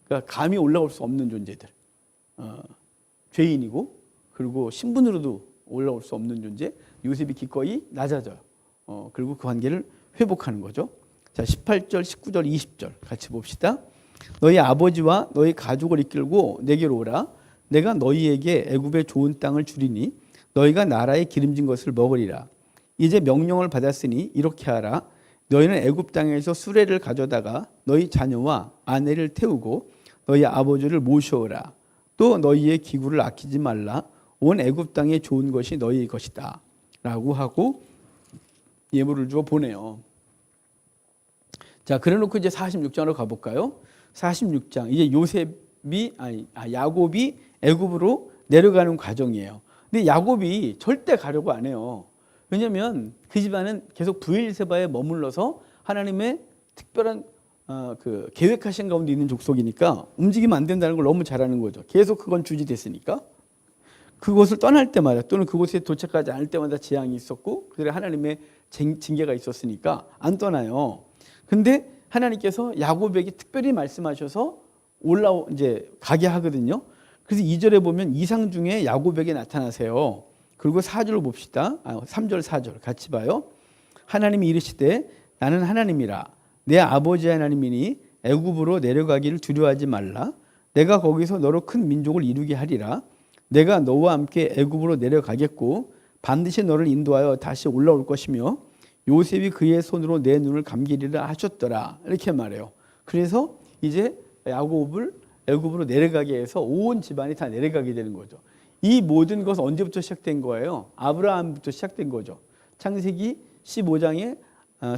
그러니까 감히 올라올 수 없는 존재들. 죄인이고 그리고 신분으로도 올라올 수 없는 존재. 요셉이 기꺼이 낮아져요. 그리고 그 관계를 회복하는 거죠. 자, 18절, 19절, 20절 같이 봅시다. 너희 아버지와 너희 가족을 이끌고 내게로 오라. 내가 너희에게 애굽의 좋은 땅을 주리니 너희가 나라의 기름진 것을 먹으리라. 이제 명령을 받았으니 이렇게 하라. 너희는 애굽 땅에서 수레를 가져다가 너희 자녀와 아내를 태우고 너희 아버지를 모셔오라. 또 너희의 기구를 아끼지 말라. 온 애굽 땅에 좋은 것이 너희의 것이다 라고 하고 예물을 주어 보내요. 자, 그래놓고 이제 46장으로 가볼까요? 46장 이제 야곱이 애굽으로 내려가는 과정이에요. 근데 야곱이 절대 가려고 안 해요. 왜냐하면 그 집안은 계속 브엘세바에 머물러서 하나님의 특별한 그 계획하신 가운데 있는 족속이니까 움직이면 안 된다는 걸 너무 잘 아는 거죠. 계속 그건 주지됐으니까. 그곳을 떠날 때마다 또는 그곳에 도착하지 않을 때마다 재앙이 있었고 그들의 하나님의 징계가 있었으니까 안 떠나요. 근데 하나님께서 야곱에게 특별히 말씀하셔서 이제 가게 하거든요. 그래서 2절에 보면 이상 중에 야곱에게 나타나세요. 그리고 4절을 봅시다. 3절 4절 같이 봐요. 하나님이 이르시되 나는 하나님이라. 내 아버지 하나님이니 애굽으로 내려가기를 두려워하지 말라. 내가 거기서 너로 큰 민족을 이루게 하리라. 내가 너와 함께 애굽으로 내려가겠고 반드시 너를 인도하여 다시 올라올 것이며 요셉이 그의 손으로 내 눈을 감기리라 하셨더라. 이렇게 말해요. 그래서 이제 야곱을 애굽으로 내려가게 해서 온 집안이 다 내려가게 되는 거죠. 이 모든 것은 언제부터 시작된 거예요? 아브라함부터 시작된 거죠. 창세기 15장에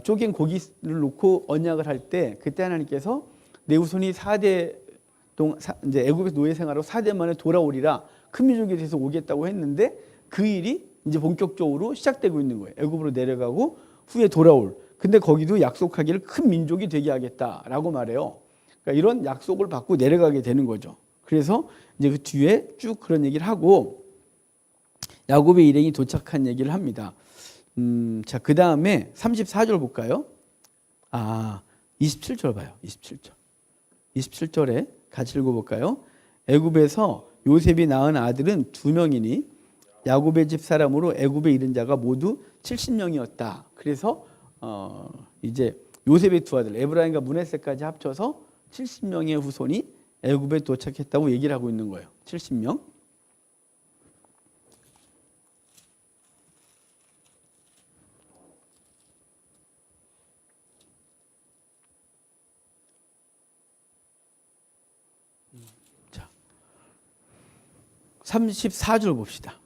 쪼갠 고기를 놓고 언약을 할 때 그때 하나님께서 내 후손이 4대 이제 애굽에서 노예 생활하고 4대 만에 돌아오리라 큰 민족이 돼서 오겠다고 했는데 그 일이 이제 본격적으로 시작되고 있는 거예요. 애굽으로 내려가고 후에 돌아올. 근데 거기도 약속하기를 큰 민족이 되게 하겠다라고 말해요. 그러니까 이런 약속을 받고 내려가게 되는 거죠. 그래서 이제 그 뒤에 쭉 그런 얘기를 하고 야곱의 일행이 도착한 얘기를 합니다. 자, 그 다음에 34절 볼까요? 27절 봐요. 27절. 27절에 같이 읽어볼까요? 애굽에서 요셉이 낳은 아들은 2명이니 야곱의 집 사람으로 애굽에 이른 자가 모두 70명이었다. 그래서 이제 요셉의 두 아들 에브라임과 므낫세까지 합쳐서 70명의 후손이 애굽에 도착했다고 얘기를 하고 있는 거예요. 70명. 자, 34절 봅시다.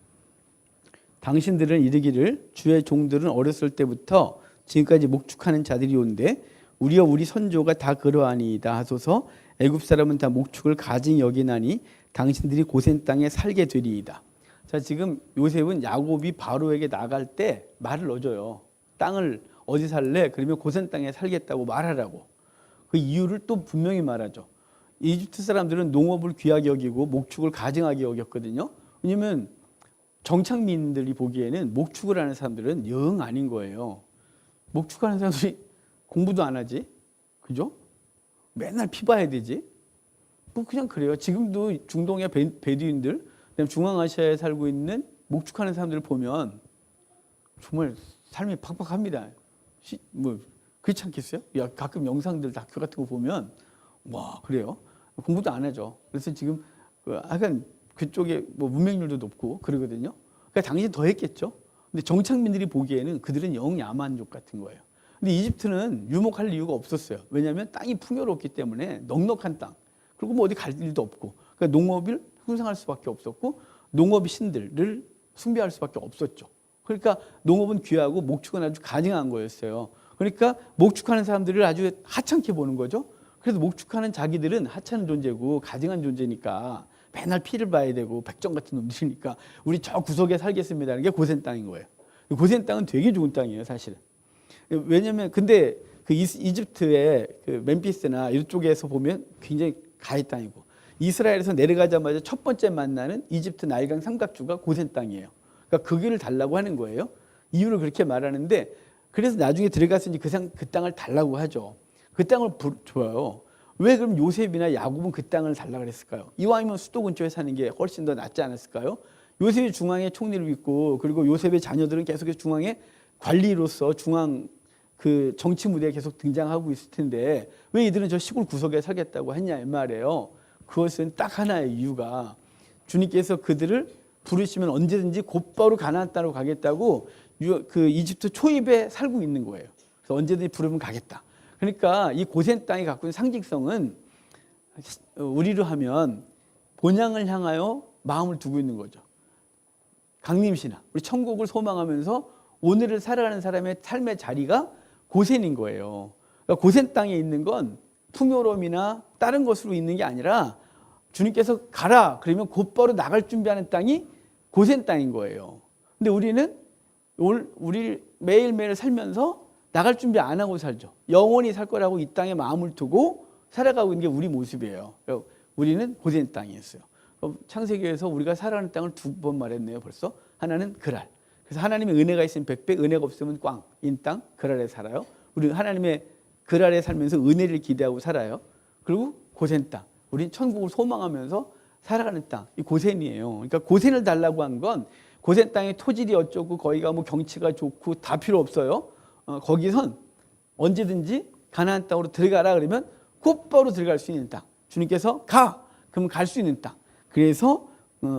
당신들은 이르기를 주의 종들은 어렸을 때부터 지금까지 목축하는 자들이 온데 우리와 우리 선조가 다 그러하니이다 하소서. 애굽 사람은 다 목축을 가증히 여기나니 당신들이 고센 땅에 살게 되리이다. 자, 지금 요셉은 야곱이 바로에게 나갈 때 말을 넣어줘요. 땅을 어디 살래? 그러면 고센 땅에 살겠다고 말하라고. 그 이유를 또 분명히 말하죠. 이집트 사람들은 농업을 귀하게 여기고 목축을 가증하게 여겼거든요. 왜냐하면 정착민들이 보기에는 목축을 하는 사람들은 영 아닌 거예요. 목축하는 사람들이 공부도 안 하지, 그죠? 맨날 피 봐야 되지. 뭐 그냥 그래요. 지금도 중동의 베두인들, 그다음에 중앙아시아에 살고 있는 목축하는 사람들을 보면 정말 삶이 팍팍합니다. 뭐 그렇지 않겠어요? 야, 가끔 영상들 다큐 같은 거 보면 와 그래요. 공부도 안 하죠. 그래서 지금 약간 그쪽에 뭐 문맹률도 높고 그러거든요. 그러니까 당시 더 했겠죠. 근데 정착민들이 보기에는 그들은 영 야만족 같은 거예요. 근데 이집트는 유목할 이유가 없었어요. 왜냐하면 땅이 풍요롭기 때문에 넉넉한 땅. 그리고 뭐 어디 갈 일도 없고. 그러니까 농업을 형성할 수밖에 없었고 농업의 신들을 숭배할 수밖에 없었죠. 그러니까 농업은 귀하고 목축은 아주 가증한 거였어요. 그러니까 목축하는 사람들을 아주 하찮게 보는 거죠. 그래서 목축하는 자기들은 하찮은 존재고 가증한 존재니까 맨날 피를 봐야 되고 백정 같은 놈들이니까 우리 저 구석에 살겠습니다. 이게 고센 땅인 거예요. 고센 땅은 되게 좋은 땅이에요, 사실은. 왜냐면 근데 그 이집트의 그 멤피스나 이쪽에서 보면 굉장히 가해 땅이고 이스라엘에서 내려가자마자 첫 번째 만나는 이집트 나일강 삼각주가 고센 땅이에요. 그러니까 그 길을 달라고 하는 거예요. 이유를 그렇게 말하는데 그래서 나중에 들어갔으니 그 땅을 달라고 하죠. 그 땅을 줘요. 왜 그럼 요셉이나 야곱은 그 땅을 달라고 그랬을까요? 이왕이면 수도 근처에 사는 게 훨씬 더 낫지 않았을까요? 요셉이 중앙에 총리를 있고 그리고 요셉의 자녀들은 계속해서 중앙에 관리로서 중앙 그 정치 무대에 계속 등장하고 있을 텐데 왜 이들은 저 시골 구석에 살겠다고 했냐 이 말이에요. 그것은 딱 하나의 이유가 주님께서 그들을 부르시면 언제든지 곧바로 가나안 땅으로 가겠다고 그 이집트 초입에 살고 있는 거예요. 그래서 언제든지 부르면 가겠다. 그러니까 이 고센 땅이 갖고 있는 상징성은 우리로 하면 본향을 향하여 마음을 두고 있는 거죠. 강림신앙, 우리 천국을 소망하면서 오늘을 살아가는 사람의 삶의 자리가 고센인 거예요. 그러니까 고센 땅에 있는 건 풍요로움이나 다른 것으로 있는 게 아니라 주님께서 가라 그러면 곧바로 나갈 준비하는 땅이 고센 땅인 거예요. 근데 우리는 우리 매일매일 살면서 나갈 준비 안 하고 살죠. 영원히 살 거라고 이 땅에 마음을 두고 살아가고 있는 게 우리 모습이에요. 우리는 고센 땅이었어요. 창세기에서 우리가 살아가는 땅을 2번 말했네요. 벌써 하나는 그랄. 그래서 하나님의 은혜가 있으면 100배, 은혜가 없으면 꽝인 땅 그랄에 살아요. 우리는 하나님의 그랄에 살면서 은혜를 기대하고 살아요. 그리고 고센 땅. 우리는 천국을 소망하면서 살아가는 땅. 이 고센이에요. 그러니까 고센을 달라고 한 건 고센 땅의 토질이 어쩌고 거기가 뭐 경치가 좋고 다 필요 없어요. 거기선 언제든지 가나안 땅으로 들어가라 그러면 곧바로 들어갈 수 있는 땅. 주님께서 가! 그러면 갈 수 있는 땅. 그래서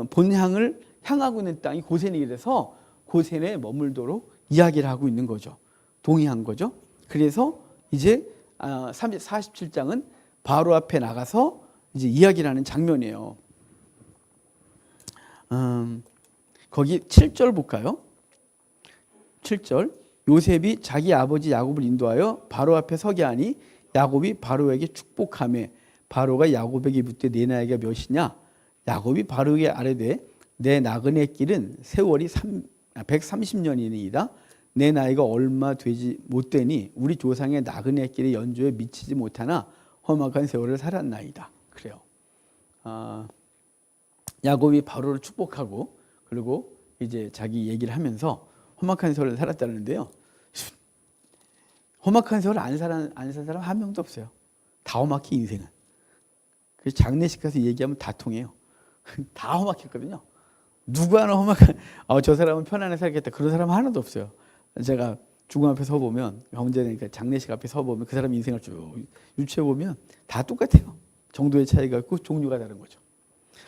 본향을 향하고 있는 땅이 고센이 돼서 고센에 머물도록 이야기를 하고 있는 거죠. 동의한 거죠. 그래서 이제 47장은 바로 앞에 나가서 이제 이야기를 하는 장면이에요. 거기 7절 볼까요? 7절 요셉이 자기 아버지 야곱을 인도하여 바로 앞에 서게 하니 야곱이 바로에게 축복하며 바로가 야곱에게 묻되 내 나이가 몇이냐? 야곱이 바로에게 아뢰되 내 나그네 길은 세월이 130년이니이다. 내 나이가 얼마 되지 못되니 우리 조상의 나그네끼리 연조에 미치지 못하나 험악한 세월을 살았나이다. 그래요. 야곱이 바로를 축복하고 그리고 이제 자기 얘기를 하면서 험악한 세월을 살았다는데요. 험악한 세월을 안 산 사람 한 명도 없어요. 다 험악해 인생은. 그래서 장례식 가서 얘기하면 다 통해요. 다 험악했거든요. 누구 하나 험악한 저 사람은 편안하게 살겠다 그런 사람 하나도 없어요. 제가 죽음 앞에 서 보면 언제니까 장례식 앞에 서 보면 그 사람 인생을 쭉 유추해 보면 다 똑같아요. 정도의 차이가 있고 종류가 다른 거죠.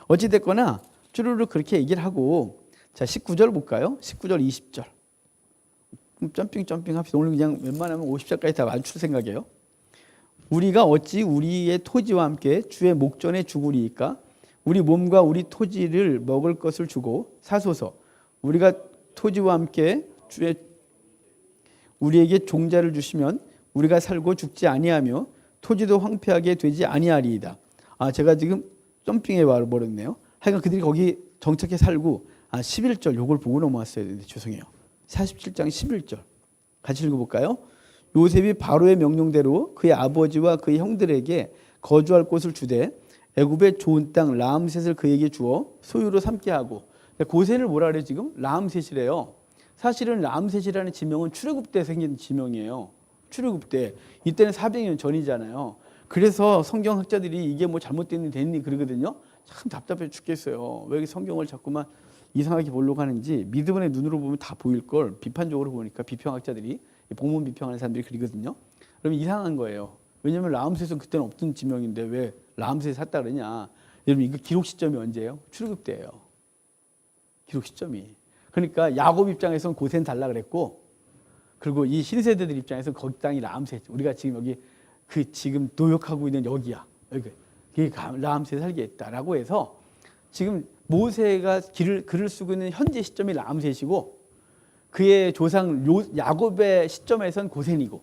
어찌 됐거나 쭈루루 그렇게 얘기를 하고 자 19절 볼까요? 19절 20절 점핑 합시다. 오늘 그냥 웬만하면 50절까지 다 맞출 생각이에요. 우리가 어찌 우리의 토지와 함께 주의 목전에 죽으리이까 우리 몸과 우리 토지를 먹을 것을 주고 사소서 우리가 토지와 함께 우리에게 종자를 주시면 우리가 살고 죽지 아니하며 토지도 황폐하게 되지 아니하리이다. 제가 지금 점핑해 버렸네요. 하여간 그들이 거기 정착해 살고 11절 요걸 보고 넘어왔어야 되는데 죄송해요. 47장 11절 같이 읽어볼까요? 요셉이 바로의 명령대로 그의 아버지와 그의 형들에게 거주할 곳을 주되 애굽의 좋은 땅 라암셋을 그에게 주어 소유로 삼게 하고 고센을 뭐라 그래요 지금? 라암셋이래요. 사실은 라암셋이라는 지명은 출애굽 때 생긴 지명이에요. 출애굽 때 이때는 400년 전이잖아요. 그래서 성경학자들이 이게 뭐 잘못됐니 그러거든요. 참 답답해 죽겠어요. 왜 성경을 자꾸만 이상하게 보려고 하는지 믿음의 눈으로 보면 다 보일 걸 비판적으로 보니까 비평학자들이 복문 비평하는 사람들이 그러거든요. 그러면 이상한 거예요. 왜냐하면 라암셋은 그때는 없던 지명인데 왜 라암셋이 샀다 그러냐. 여러분 이거 기록 시점이 언제예요? 출애굽 때예요. 기록 시점이. 그러니까 야곱 입장에서는 고센 달라 그랬고 그리고 이 신세대들 입장에서는 거기 땅이 라암셋. 우리가 지금 여기 지금 노역하고 있는 여기야. 여기 라암셋에 살게 했다라고 해서 지금 모세가 글을 쓰고 있는 현재 시점이 라암셋이고 그의 조상 야곱의 시점에선 고센이고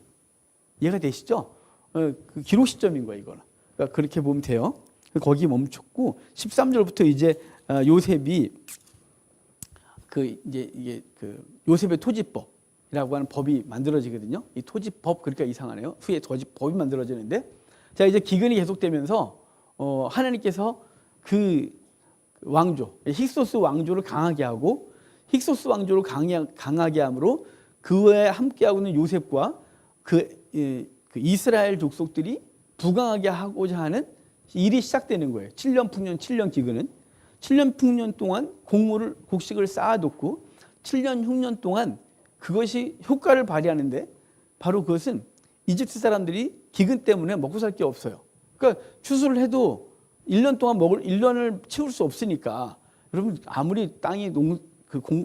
이해가 되시죠? 그 기록 시점인 거예요, 이거는. 그러니까 그렇게 보면 돼요. 거기 멈췄고 13절부터 이제 요셉이 이게 요셉의 토지법이라고 하는 법이 만들어지거든요. 이 토지법 그러니까 이상하네요. 후에 토지법이 만들어지는데 자 이제 기근이 계속되면서 하나님께서 그 왕조 힉소스 왕조를 강하게 하고 힉소스 왕조를 강하게 함으로 그에 함께하고 있는 요셉과 그 이스라엘 족속들이 부강하게 하고자 하는 일이 시작되는 거예요. 7년 풍년 7년 기근은 7년 풍년 동안 곡식을 쌓아뒀고 7년 흉년 동안 그것이 효과를 발휘하는데 바로 그것은 이집트 사람들이 기근 때문에 먹고 살 게 없어요. 그러니까 추수를 해도 1년 동안 1년을 채울 수 없으니까 여러분 아무리 땅이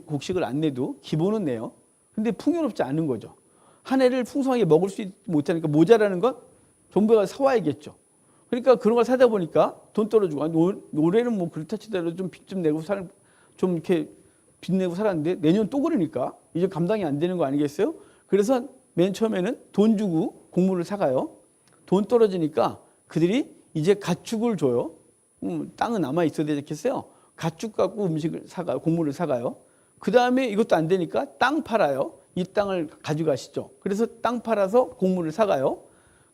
곡식을 안 내도 기본은 내요. 근데 풍요롭지 않은 거죠. 한 해를 풍성하게 먹을 수 못하니까 모자라는 건 전부 다 사와야겠죠. 그러니까 그런 걸 사다 보니까 돈 떨어지고 올해는 뭐 그렇다 치더라도 좀 빚 좀 내고 좀 이렇게 빚 내고 살았는데 내년 또 그러니까 이제 감당이 안 되는 거 아니겠어요? 그래서 맨 처음에는 돈 주고 곡물을 사가요. 돈 떨어지니까 그들이 이제 가축을 줘요. 땅은 남아 있어야 되겠어요. 가축 갖고 음식을 사가요. 곡물을 사가요. 그 다음에 이것도 안 되니까 땅 팔아요. 이 땅을 가져가시죠. 그래서 땅 팔아서 곡물을 사가요.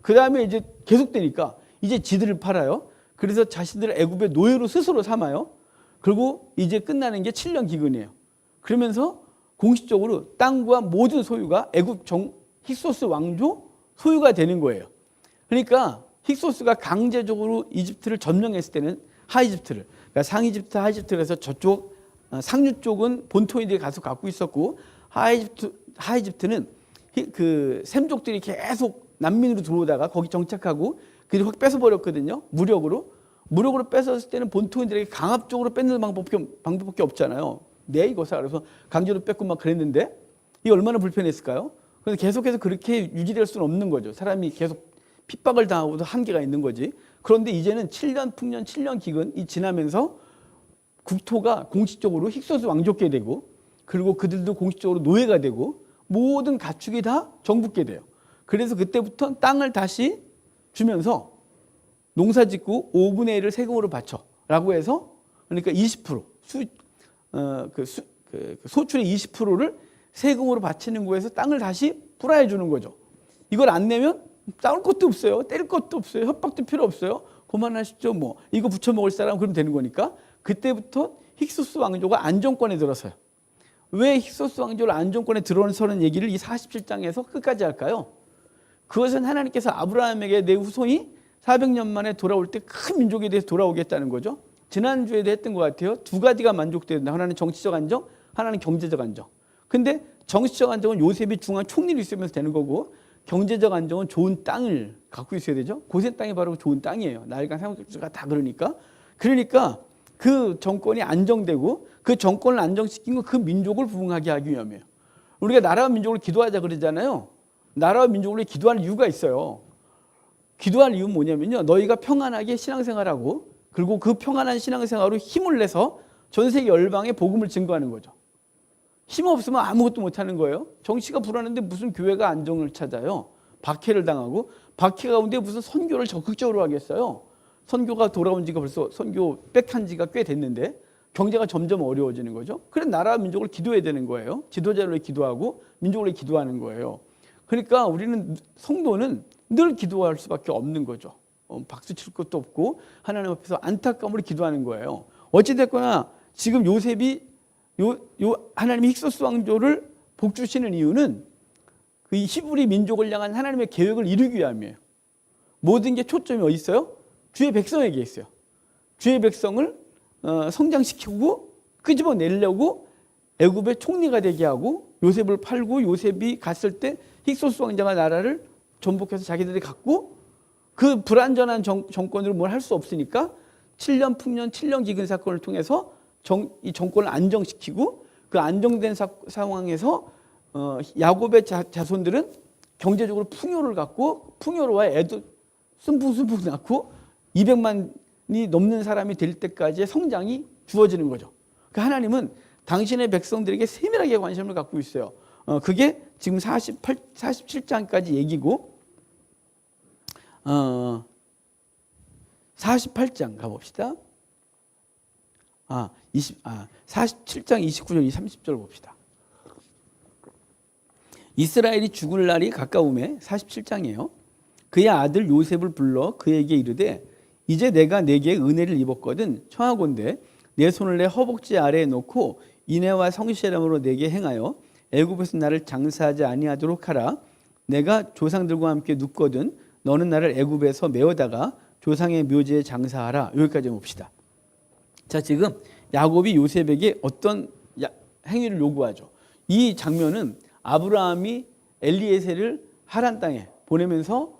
그 다음에 이제 계속되니까 이제 지들을 팔아요. 그래서 자신들을 애굽의 노예로 스스로 삼아요. 그리고 이제 끝나는 게 7년 기근이에요. 그러면서 공식적으로 땅과 모든 소유가 애굽 힉소스 왕조 소유가 되는 거예요. 그러니까 힉소스가 강제적으로 이집트를 점령했을 때는 하이집트를 그러니까 상이집트, 하이집트를 해서 저쪽 상류 쪽은 본토인들이 가서 갖고 있었고 하이집트는 그 셈족들이 계속 난민으로 들어오다가 거기 정착하고 그들이 확 뺏어버렸거든요. 무력으로 뺏었을 때는 본토인들에게 강압적으로 뺏는 방법밖에 없잖아요. 내 이거사 그래서 강제로 뺏고 막 그랬는데 이게 얼마나 불편했을까요? 그래서 계속해서 그렇게 유지될 수는 없는 거죠. 사람이 계속 핍박을 당하고도 한계가 있는 거지. 그런데 이제는 7년 풍년 7년 기근이 지나면서 국토가 공식적으로 힉소스 왕조께 되고 그리고 그들도 공식적으로 노예가 되고 모든 가축이 다 정붙게 돼요. 그래서 그때부터 땅을 다시 주면서 농사짓고 5분의 1을 세금으로 바쳐라고 해서 그러니까 20% 소출의 20%를 세금으로 바치는 거에서 땅을 다시 불화해 주는 거죠. 이걸 안 내면 싸울 것도 없어요. 때릴 것도 없어요. 협박도 필요 없어요. 그만하시죠. 뭐 이거 부쳐 먹을 사람 그러면 되는 거니까. 그때부터 힉소스 왕조가 안정권에 들어서요. 왜 힉소스 왕조를 안정권에 들어서는 얘기를 이 47장에서 끝까지 할까요? 그것은 하나님께서 아브라함에게 내 후손이 400년 만에 돌아올 때 큰 민족에 대해서 돌아오겠다는 거죠. 지난주에도 했던 것 같아요. 두 가지가 만족된다. 하나는 정치적 안정, 하나는 경제적 안정. 근데 정치적 안정은 요셉이 중앙 총리로 있으면서 되는 거고, 경제적 안정은 좋은 땅을 갖고 있어야 되죠. 고센 땅이 바로 좋은 땅이에요. 나일강 상수가 다 그러니까. 그러니까 그 정권이 안정되고 그 정권을 안정시킨 건 그 민족을 부흥하게 하기 위함이에요. 우리가 나라와 민족을 기도하자 그러잖아요. 나라와 민족을 기도할 이유가 있어요. 기도할 이유는 뭐냐면요. 너희가 평안하게 신앙생활하고 그리고 그 평안한 신앙생활로 힘을 내서 전 세계 열방에 복음을 증거하는 거죠. 힘 없으면 아무것도 못하는 거예요. 정치가 불안한데 무슨 교회가 안정을 찾아요. 박해를 당하고 박해 가운데 무슨 선교를 적극적으로 하겠어요. 선교가 돌아온 지가 벌써 선교 백한 지가 꽤 됐는데 경제가 점점 어려워지는 거죠. 그래서 나라와 민족을 기도해야 되는 거예요. 지도자를 위해 기도하고 민족을 위해 기도하는 거예요. 그러니까 우리는 성도는 늘 기도할 수밖에 없는 거죠. 박수 칠 것도 없고 하나님 앞에서 안타까움으로 기도하는 거예요. 어찌됐거나 지금 요셉이 하나님의 힉소스 왕조를 복주시는 이유는 그 히브리 민족을 향한 하나님의 계획을 이루기 위함이에요. 모든 게 초점이 어디 있어요? 주의 백성에게 있어요. 주의 백성을 성장시키고 끄집어내려고 애굽의 총리가 되게 하고 요셉을 팔고 요셉이 갔을 때 힉소스 왕자가 나라를 전복해서 자기들이 갖고 그 불완전한 정권으로 뭘 할 수 없으니까 7년 풍년 7년 기근 사건을 통해서 이 정권을 안정시키고 그 안정된 상황에서 야곱의 자손들은 경제적으로 풍요를 갖고 풍요로와 애도 순풍순풍 낳고 200만이 넘는 사람이 될 때까지의 성장이 주어지는 거죠. 그러니까 하나님은 당신의 백성들에게 세밀하게 관심을 갖고 있어요. 그게 지금 47장까지 얘기고 48장 가봅시다. 47장 29절 30절 봅시다. 이스라엘이 죽을 날이 가까움에 47장이에요. 그의 아들 요셉을 불러 그에게 이르되 이제 내가 내게 은혜를 입었거든 청하건대 내 손을 내 허벅지 아래에 놓고 인애와 성실함으로 내게 행하여 애굽에서 나를 장사하지 아니하도록 하라. 내가 조상들과 함께 눕거든 너는 나를 애굽에서 메어다가 조상의 묘지에 장사하라. 여기까지 봅시다. 자, 지금 야곱이 요셉에게 어떤 행위를 요구하죠. 이 장면은 아브라함이 엘리에셀을 하란 땅에 보내면서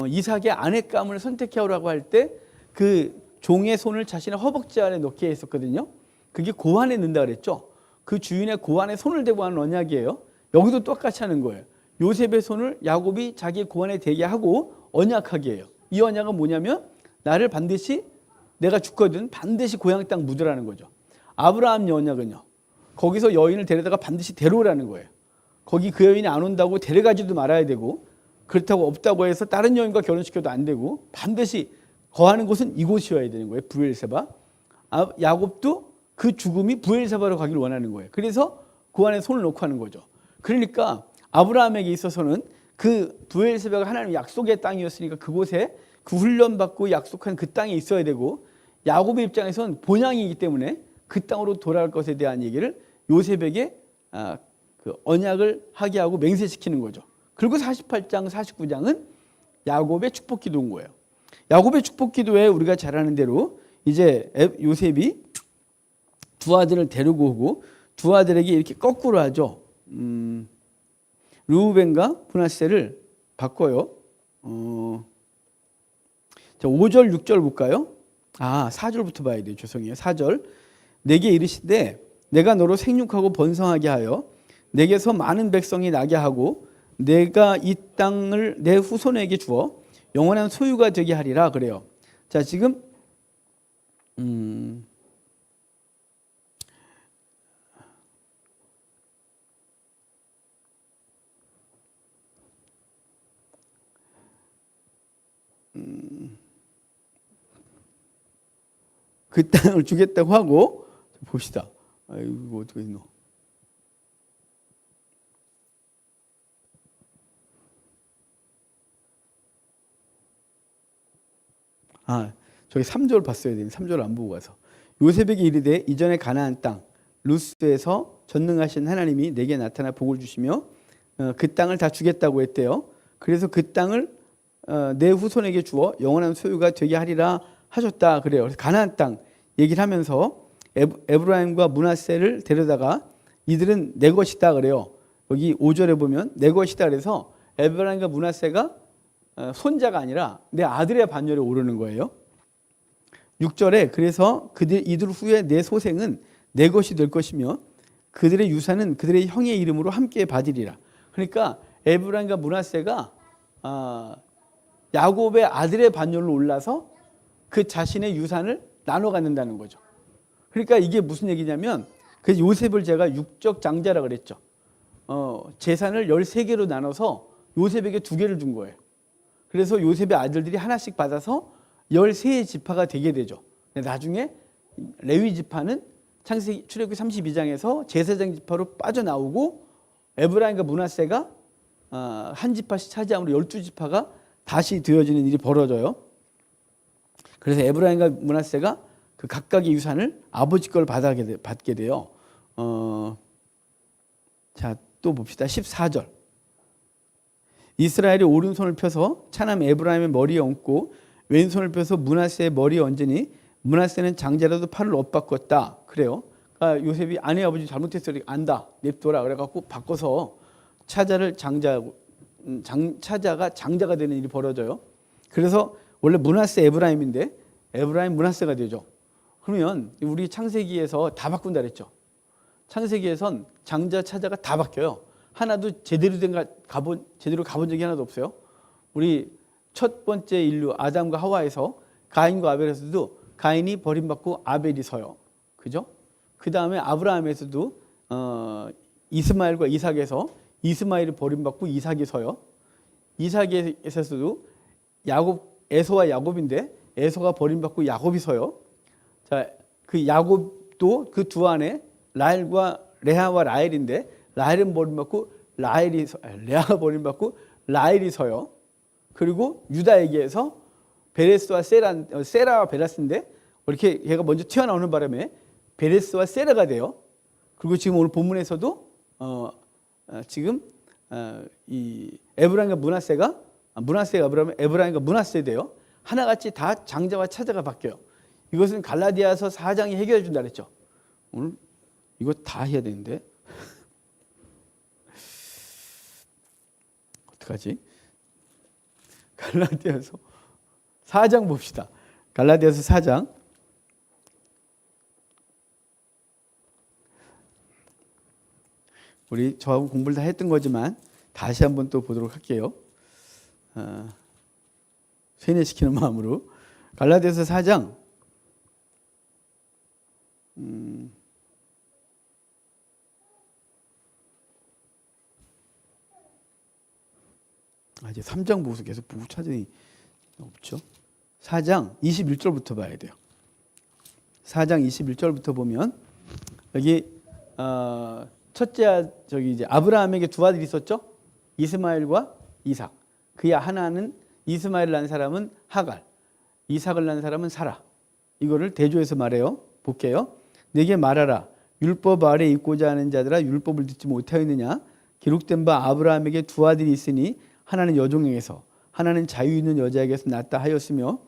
이삭의 아내감을 선택하라고 할 때 그 종의 손을 자신의 허벅지 아래 놓게 했었거든요. 그게 고환에 넣는다 그랬죠. 그 주인의 고환에 손을 대고 하는 언약이에요. 여기도 똑같이 하는 거예요. 요셉의 손을 야곱이 자기의 고환에 대게 하고 언약하게 해요. 이 언약은 뭐냐면 나를 반드시 내가 죽거든 반드시 고향 땅 묻으라는 거죠. 아브라함 언약은요. 거기서 여인을 데려다가 반드시 데려오라는 거예요. 거기 그 여인이 안 온다고 데려가지도 말아야 되고 그렇다고 없다고 해서 다른 여인과 결혼시켜도 안 되고 반드시 거하는 곳은 이곳이어야 되는 거예요. 브엘세바. 야곱도 그 죽음이 브엘세바로 가기를 원하는 거예요. 그래서 그 안에 손을 놓고 하는 거죠. 그러니까 아브라함에게 있어서는 그 브엘세바가 하나님의 약속의 땅이었으니까 그곳에 그 훈련받고 약속한 그 땅에 있어야 되고 야곱의 입장에서는 본향이기 때문에 그 땅으로 돌아갈 것에 대한 얘기를 요셉에게 그 언약을 하게 하고 맹세시키는 거죠. 그리고 48장, 49장은 야곱의 축복 기도인 거예요. 야곱의 축복 기도에 우리가 잘 아는 대로 이제 요셉이 두 아들을 데리고 오고 두 아들에게 이렇게 거꾸로 하죠. 르우벤과 므낫세를 바꿔요. 자, 5절, 6절 볼까요? 4절부터 봐야 돼요. 죄송해요. 4절. 내게 이르시되 내가 너로 생육하고 번성하게 하여 내게서 많은 백성이 나게 하고 내가 이 땅을 내 후손에게 주어 영원한 소유가 되게 하리라 그래요. 자, 지금 그 땅을 주겠다고 하고 봅시다. 이거 어떻게 넣어? 저기 3절 봤어야 되는데 3절 안 보고 가서. 요셉에게 이르되 이전에 가나안 땅 루스에서 전능하신 하나님이 내게 나타나 복을 주시며 그 땅을 다 주겠다고 했대요. 그래서 그 땅을 내 후손에게 주어 영원한 소유가 되게 하리라 하셨다 그래요. 그래서 가나안 땅 얘기를 하면서 에브라임과 므낫세를 데려다가 이들은 내 것이다 그래요. 여기 5절에 보면 내 것이다 그래서 에브라임과 므낫세가 손자가 아니라 내 아들의 반열에 오르는 거예요. 6절에 그래서 이들 후에 내 소생은 내 것이 될 것이며 그들의 유산은 그들의 형의 이름으로 함께 받으리라. 그러니까 에브라임과 므낫세가 야곱의 아들의 반열로 올라서 그 자신의 유산을 나눠 갖는다는 거죠. 그러니까 이게 무슨 얘기냐면 그래서 요셉을 제가 육적 장자라 그랬죠. 재산을 13개로 나눠서 요셉에게 2개를 준 거예요. 그래서 요셉의 아들들이 하나씩 받아서 13의 지파가 되게 되죠. 나중에 레위 지파는 창세기 출애굽기 32장에서 제사장 지파로 빠져나오고 에브라임과 므낫세가 한 지파씩 차지함으로 12지파가 다시 되어지는 일이 벌어져요. 그래서 에브라임과 므낫세가 그 각각의 유산을 아버지 걸 받게 돼요. 자, 또 봅시다. 14절. 이스라엘이 오른손을 펴서 차남 에브라임의 머리에 얹고 왼손을 펴서 므낫세의 머리에 얹으니 므낫세는 장자라도 팔을 엇바꿨다. 그래요. 그러니까 요셉이 아내 아버지 잘못했으니 안다. 냅둬라. 그래갖고 바꿔서 차자가 장자가 되는 일이 벌어져요. 그래서 원래 므낫세 에브라임인데 에브라임 므낫세가 되죠. 그러면 우리 창세기에서 다 바꾼다 그랬죠. 창세기에선 장자 차자가 다 바뀌어요. 하나도 제대로 가본 적이 하나도 없어요. 우리 첫 번째 인류 아담과 하와에서 가인과 아벨에서도 가인이 버림받고 아벨이 서요. 그죠? 그 다음에 아브라함에서도 이스마엘과 이삭에서 이스마엘이 버림받고 이삭이 서요. 이삭에서도 에서와 야곱인데 에서가 버림받고 야곱이 서요. 자, 그 야곱도 그 두 안에 레아와 라헬인데 라헬은 버림받고 레아가 버림받고 라헬이 서요. 그리고 유다에게서 베레스와 세라와 베라스인데 이렇게 얘가 먼저 튀어나오는 바람에 베레스와 세라가 돼요. 그리고 지금 오늘 본문에서도 지금 이 에브라임과 므낫세가 에브라임과 므낫세 돼요. 하나같이 다 장자와 차자가 바뀌어요. 이것은 갈라디아서 4장이 해결해 준다 그랬죠. 오늘 이거 다 해야 되는데 어떡하지? 갈라디아서 4장 봅시다. 갈라디아서 4장. 우리 저하고 공부를 다 했던 거지만 다시 한번 또 보도록 할게요. 세뇌시키는 마음으로. 갈라디아서 4장. 이제 3장 보고서 계속 보고 찾으니 없죠. 4장 21절부터 봐야 돼요. 4장 21절부터 보면 여기 첫째 이제 아브라함에게 두 아들이 있었죠. 이스마엘과 이삭. 그의 하나는 이스마엘을 낳은 사람은 하갈, 이삭을 낳은 사람은 사라. 이거를 대조해서 말해요. 볼게요. 내게 말하라. 율법 아래 있고자 하는 자들아 율법을 듣지 못하였느냐. 기록된 바 아브라함에게 두 아들이 있으니 하나는 여종에게서 하나는 자유 있는 여자에게서 낳았다 하였으며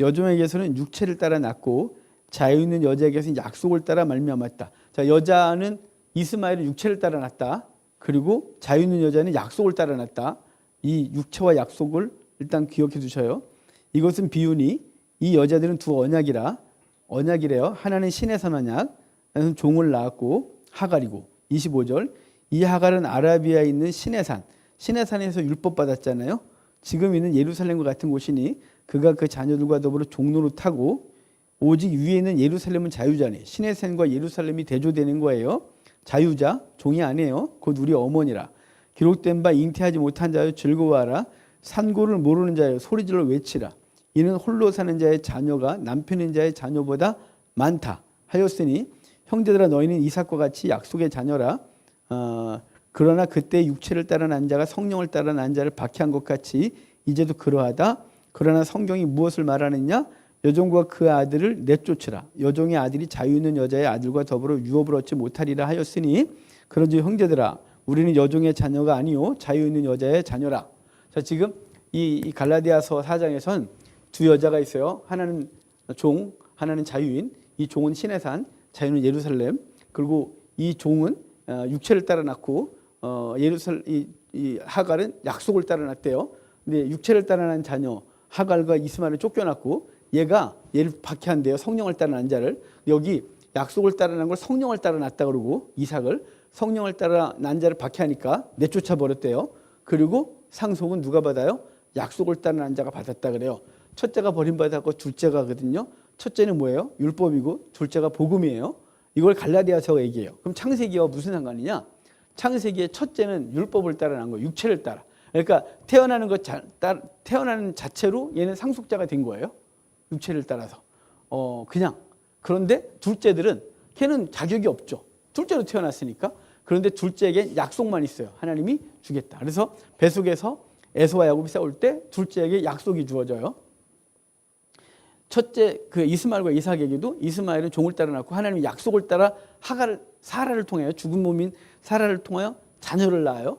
여종에게서는 육체를 따라 낳고 자유 있는 여자에게서는 약속을 따라 말미암았다. 자, 여자는 이스마엘은 육체를 따라 낳았다. 그리고 자유 있는 여자는 약속을 따라 낳았다. 이 육체와 약속을 일단 기억해 두셔요. 이것은 비유니 이 여자들은 두 언약이래요. 하나는 신의 산 언약, 하나는 종을 낳았고 하갈이고. 25절 이 하갈은 아라비아에 있는 신의 산에서 율법 받았잖아요. 지금 있는 예루살렘과 같은 곳이니 그가 그 자녀들과 더불어 종로로 타고 오직 위에 있는 예루살렘은 자유자니 신의 산과 예루살렘이 대조되는 거예요. 자유자, 종이 아니에요. 곧 우리 어머니라. 기록된 바 잉태하지 못한 자여 즐거워하라. 산고를 모르는 자여 소리질러 외치라. 이는 홀로 사는 자의 자녀가 남편인 자의 자녀보다 많다 하였으니 형제들아 너희는 이삭과 같이 약속의 자녀라. 그러나 그때 육체를 따라 난 자가 성령을 따라 난 자를 박해한 것 같이 이제도 그러하다. 그러나 성경이 무엇을 말하느냐? 여종과 그 아들을 내쫓으라. 여종의 아들이 자유 있는 여자의 아들과 더불어 유업을 얻지 못하리라 하였으니 그런즉 형제들아 우리는 여종의 자녀가 아니요 자유 있는 여자의 자녀라. 자, 지금 이 갈라디아서 4장에선 두 여자가 있어요. 하나는 종, 하나는 자유인. 이 종은 신의 산, 자유는 예루살렘. 그리고 이 종은 육체를 따라 낳고 이 하갈은 약속을 따라 낳대요. 근데 육체를 따라 낳은 자녀 하갈과 이스마엘을 쫓겨났고 얘를 박해한대요. 성령을 따라 낳은 자를. 여기 약속을 따라 낳은 걸 성령을 따라 낳았다 그러고 이삭을 성령을 따라 낳은 자를 박해하니까 내쫓아 버렸대요. 그리고 상속은 누가 받아요? 약속을 따라 낳은 자가 받았다 그래요. 첫째가 버림받았고 둘째가거든요. 첫째는 뭐예요? 율법이고 둘째가 복음이에요. 이걸 갈라디아서가 얘기해요. 그럼 창세기와 무슨 상관이냐? 창세기의 첫째는 율법을 따라 낳은 거예요. 육체를 따라. 그러니까 태어나는 자체로 얘는 상속자가 된 거예요. 육체를 따라서. 그냥. 그런데 둘째들은 걔는 자격이 없죠. 둘째로 태어났으니까. 그런데 둘째에게 약속만 있어요. 하나님이 주겠다. 그래서 뱃속에서 에서와 야곱이 싸울 때 둘째에게 약속이 주어져요. 첫째 그 이스마엘과 이삭에게도 이스마엘은 종을 따라 낳고 하나님의 약속을 따라 사라를 통하여 죽은 몸인 사라를 통하여 자녀를 낳아요.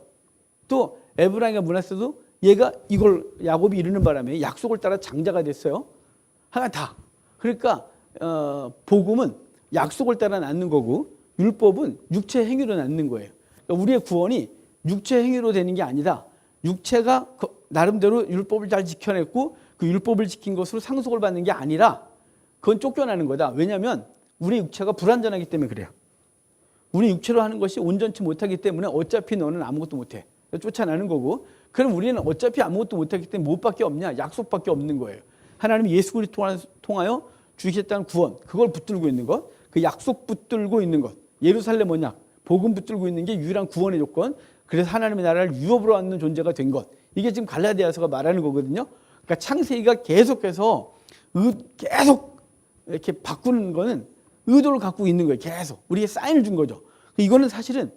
또 에브라임과 므낫세도 얘가 이걸 야곱이 이루는 바람에 약속을 따라 장자가 됐어요. 하나 다. 그러니까 복음은 약속을 따라 낳는 거고 율법은 육체 행위로 낳는 거예요. 그러니까 우리의 구원이 육체 행위로 되는 게 아니라 육체가 나름대로 율법을 잘 지켜냈고 그 율법을 지킨 것으로 상속을 받는 게 아니라 그건 쫓겨나는 거다. 왜냐하면 우리 육체가 불완전하기 때문에 그래요. 우리 육체로 하는 것이 온전치 못하기 때문에 어차피 너는 아무것도 못해. 쫓아나는 거고 그럼 우리는 어차피 아무것도 못하기 때문에 무엇밖에 없냐? 약속밖에 없는 거예요. 하나님이 예수 그리스도를 통하여 주시겠다는 구원 그걸 붙들고 있는 것 그 약속 붙들고 있는 것 예루살렘 언약 복음 붙들고 있는 게 유일한 구원의 조건 그래서 하나님의 나라를 유업으로 얻는 존재가 된 것 이게 지금 갈라디아서가 말하는 거거든요. 그러니까 창세기가 계속해서 계속 이렇게 바꾸는 거는 의도를 갖고 있는 거예요. 계속 우리에게 사인을 준 거죠. 이거는 사실은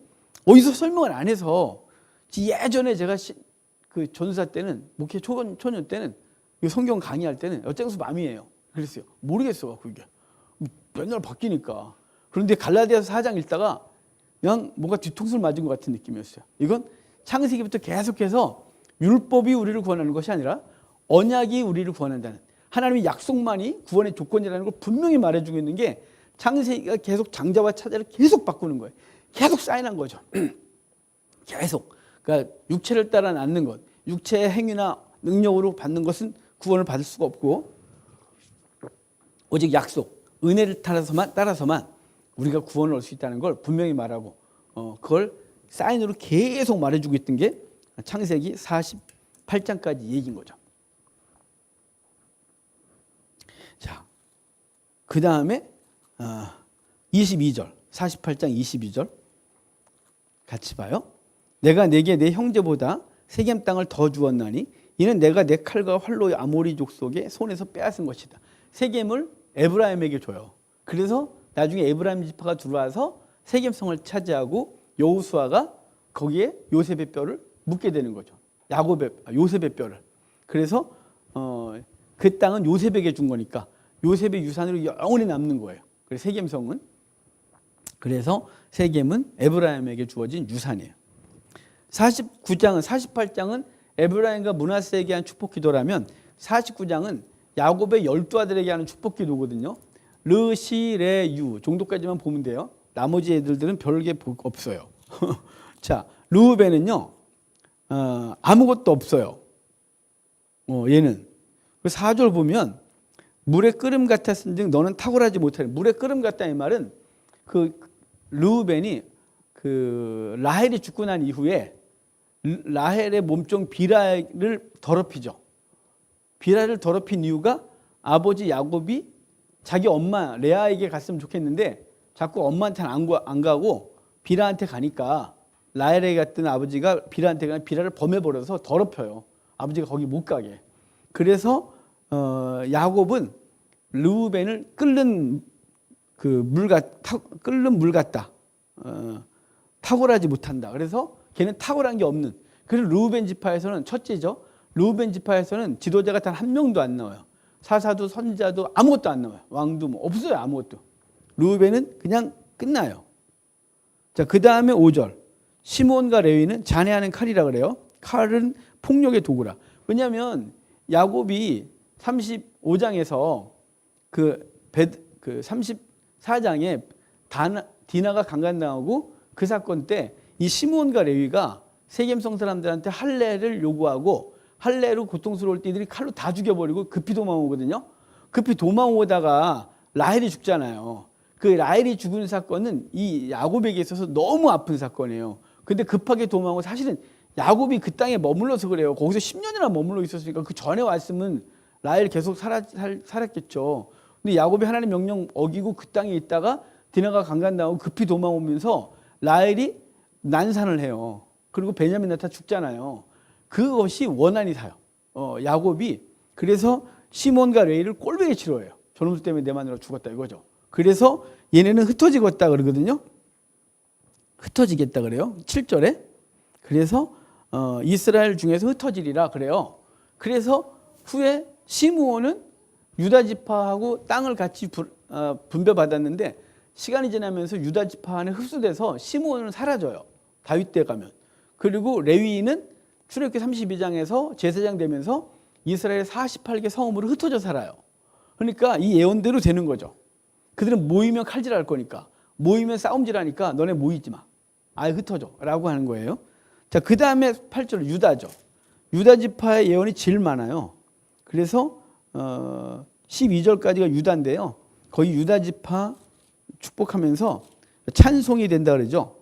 어디서 설명을 안 해서 예전에 제가 그 전사 때는 목회 초년 때는 성경 강의할 때는 어째서 맘이에요. 그랬어요. 모르겠어 그게 맨날 바뀌니까. 그런데 갈라디아서 4장 읽다가 그냥 뭔가 뒤통수를 맞은 것 같은 느낌이었어요. 이건 창세기부터 계속해서 율법이 우리를 구원하는 것이 아니라 언약이 우리를 구원한다는 하나님의 약속만이 구원의 조건이라는 걸 분명히 말해주고 있는 게 창세기가 계속 장자와 차자를 계속 바꾸는 거예요. 계속 사인한 거죠. 계속. 그러니까 육체를 따라 낳는 것, 육체의 행위나 능력으로 받는 것은 구원을 받을 수가 없고 오직 약속, 은혜를 따라서만 우리가 구원을 얻을 수 있다는 걸 분명히 말하고 그걸 사인으로 계속 말해주고 있던 게 창세기 48장까지 얘기인 거죠. 자, 그 다음에 22절, 48장 22절 같이 봐요. 내가 내게 내 형제보다 세겜 땅을 더 주었나니 이는 내가 내 칼과 활로 아모리 족속의 손에서 빼앗은 것이다. 세겜을 에브라임에게 줘요. 그래서 나중에 에브라임 지파가 들어와서 세겜성을 차지하고 여호수아가 거기에 요셉의 뼈를 묻게 되는 거죠. 요셉의 뼈를. 그래서 그 땅은 요셉에게 준 거니까 요셉의 유산으로 영원히 남는 거예요. 그래서 세겜성은 그래서 세겜은 에브라임에게 주어진 유산이에요. 48장은 에브라임과 므낫세에게 한 축복 기도라면 49장은 야곱의 12아들에게 하는 축복 기도거든요. 르, 시, 레, 유 정도까지만 보면 돼요. 나머지 애들은 별게 없어요. 자, 르우벤은요. 아무것도 없어요. 얘는 4절 보면 물의 끓음 같았은즉 너는 탁월하지 못하리. 물의 끓음 같다 이 말은 그 르우벤이 그 라헬이 죽고 난 이후에 라헬의 몸종 비라를 더럽히죠. 비라를 더럽힌 이유가 아버지 야곱이 자기 엄마 레아에게 갔으면 좋겠는데 자꾸 엄마한테는 안 가고 비라한테 가니까 라헬에게 갔던 아버지가 비라한테 가면 비라를 범해버려서 더럽혀요. 아버지가 거기 못 가게. 그래서 야곱은 르우벤을 끓는 물 같다. 탁월하지 못한다. 그래서 걔는 탁월한 게 없는. 그래서 르우벤 지파에서는 첫째죠. 르우벤 지파에서는 지도자가 단 한 명도 안 나와요. 사사도 선자도 아무것도 안 나와요. 왕도 뭐 없어요. 아무것도. 르우벤은 그냥 끝나요. 자, 그 다음에 5절. 시몬과 레위는 잔해하는 칼이라 그래요. 칼은 폭력의 도구라. 왜냐하면 야곱이 35장에서 그 34장에 디나가 강간당하고 그 사건 때 이 시몬과 레위가 세겜성 사람들한테 할례를 요구하고 할례로 고통스러울 때 이들이 칼로 다 죽여버리고 급히 도망오거든요. 급히 도망오다가 라헬이 죽잖아요. 그 라헬이 죽은 사건은 이 야곱에게 있어서 너무 아픈 사건이에요. 근데 급하게 도망오고 사실은 야곱이 그 땅에 머물러서 그래요. 거기서 10년이나 머물러 있었으니까 그 전에 왔으면 라헬 계속 살았겠죠. 근데 야곱이 하나님 명령 어기고 그 땅에 있다가 디나가 강간당하고 급히 도망오면서 라헬이 난산을 해요. 그리고 베냐민 다 죽잖아요. 그것이 원한이 사요. 야곱이 그래서 시몬과 레위를 꼴보기 싫어해요. 저놈들 때문에 내 마누라 죽었다 이거죠. 그래서 얘네는 흩어지겠다 그러거든요. 흩어지겠다 그래요. 7절에. 그래서 이스라엘 중에서 흩어지리라 그래요. 그래서 후에 시므온은 유다 지파하고 땅을 같이 분배받았는데 시간이 지나면서 유다 지파 안에 흡수돼서 시므온은 사라져요. 다윗 때 가면. 그리고 레위는 출애굽기 32장에서 제사장 되면서 이스라엘 48개 성읍으로 흩어져 살아요. 그러니까 이 예언대로 되는 거죠. 그들은 모이면 칼질할 거니까, 모이면 싸움질하니까 너네 모이지 마. 아예 흩어져 라고 하는 거예요. 자, 그 다음에 8절 유다죠. 유다 지파의 예언이 제일 많아요. 그래서 12절까지가 유다인데요. 거의 유다 지파 축복하면서 찬송이 된다 그러죠.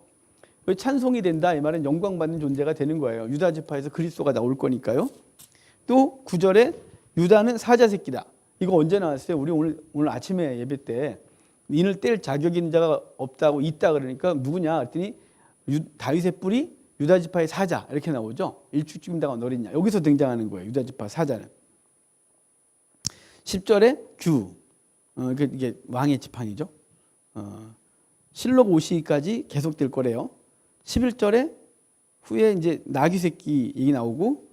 찬송이 된다 이 말은 영광받는 존재가 되는 거예요. 유다 지파에서 그리스도가 나올 거니까요. 또 9절에 유다는 사자 새끼다. 이거 언제 나왔어요? 우리 오늘 아침에 예배 때 인을 뗄 자격 있는 자가 없다고 있다 그러니까 누구냐 그랬더니 다윗의 뿔이 유다 지파의 사자 이렇게 나오죠. 일축죽임당한 어린냐. 여기서 등장하는 거예요. 유다 지파 사자는. 10절에 주. 이게 왕의 지팡이죠. 실록 오시기까지 계속될 거래요. 11절에 후에 이제 나귀 새끼 얘기 나오고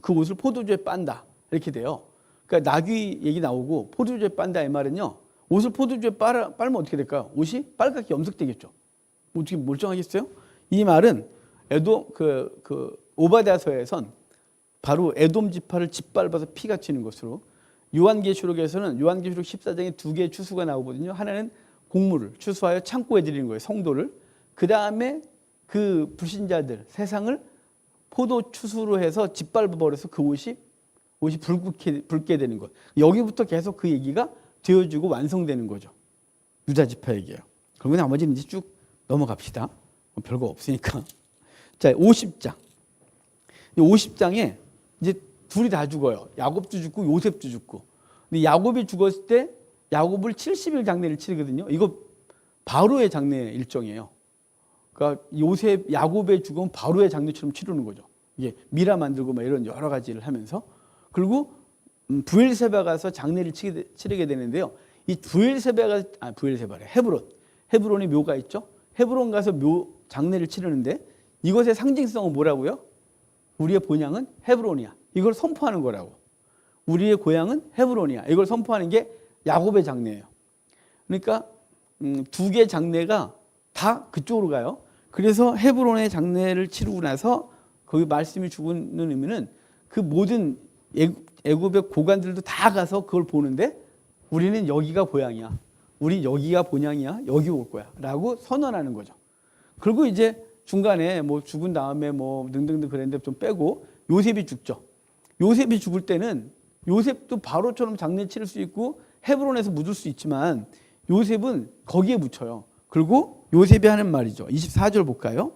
그 옷을 포도주에 빤다 이렇게 돼요. 그러니까 나귀 얘기 나오고 포도주에 빤다 이 말은요. 옷을 포도주에 빨면 어떻게 될까요? 옷이 빨갛게 염색되겠죠. 어떻게 멀쩡하겠어요? 이 말은 오바댜서에선 바로 에돔 지파를 짓밟아서 피가 튀는 것으로 요한계시록에서는 요한계시록 14장에 두 개의 추수가 나오거든요. 하나는 곡물을 추수하여 창고에 드리는 거예요. 성도를. 그 다음에 그 불신자들 세상을 포도 추수로 해서 짓밟아버려서 그 옷이 붉게 되는 것. 여기부터 계속 그 얘기가 되어지고 완성되는 거죠. 유다 지파 얘기예요. 그리고 나머지는 이제 쭉 넘어갑시다. 별거 없으니까. 자, 50장. 50장에 이제 둘이 다 죽어요. 야곱도 죽고 요셉도 죽고. 근데 야곱이 죽었을 때 야곱을 70일 장례를 치르거든요. 이거 바로의 장례 일정이에요. 그러니까 야곱의 죽음은 바로의 장례처럼 치르는 거죠. 이게 미라 만들고 막 이런 여러 가지를 하면서. 그리고 브엘세바 가서 장례를 치르게 되는데요. 이 브엘세바래. 헤브론이 묘가 있죠. 헤브론 가서 장례를 치르는데 이것의 상징성은 뭐라고요? 우리의 본향은 헤브론이야. 이걸 선포하는 거라고. 우리의 고향은 헤브론이야. 이걸 선포하는 게 야곱의 장례예요. 그러니까 두 개의 장례가 다 그쪽으로 가요. 그래서 헤브론의 장례를 치르고 나서 거기 말씀이 죽는 의미는 그 모든 애굽의 고관들도 다 가서 그걸 보는데 우리는 여기가 고향이야. 우리 여기가 본향이야. 여기 올 거야. 라고 선언하는 거죠. 그리고 이제 중간에 뭐 죽은 다음에 뭐 등등등 그랬는데 좀 빼고 요셉이 죽죠. 요셉이 죽을 때는 요셉도 바로처럼 장례 치를 수 있고 헤브론에서 묻을 수 있지만 요셉은 거기에 묻혀요. 그리고 요셉이 하는 말이죠. 24절 볼까요?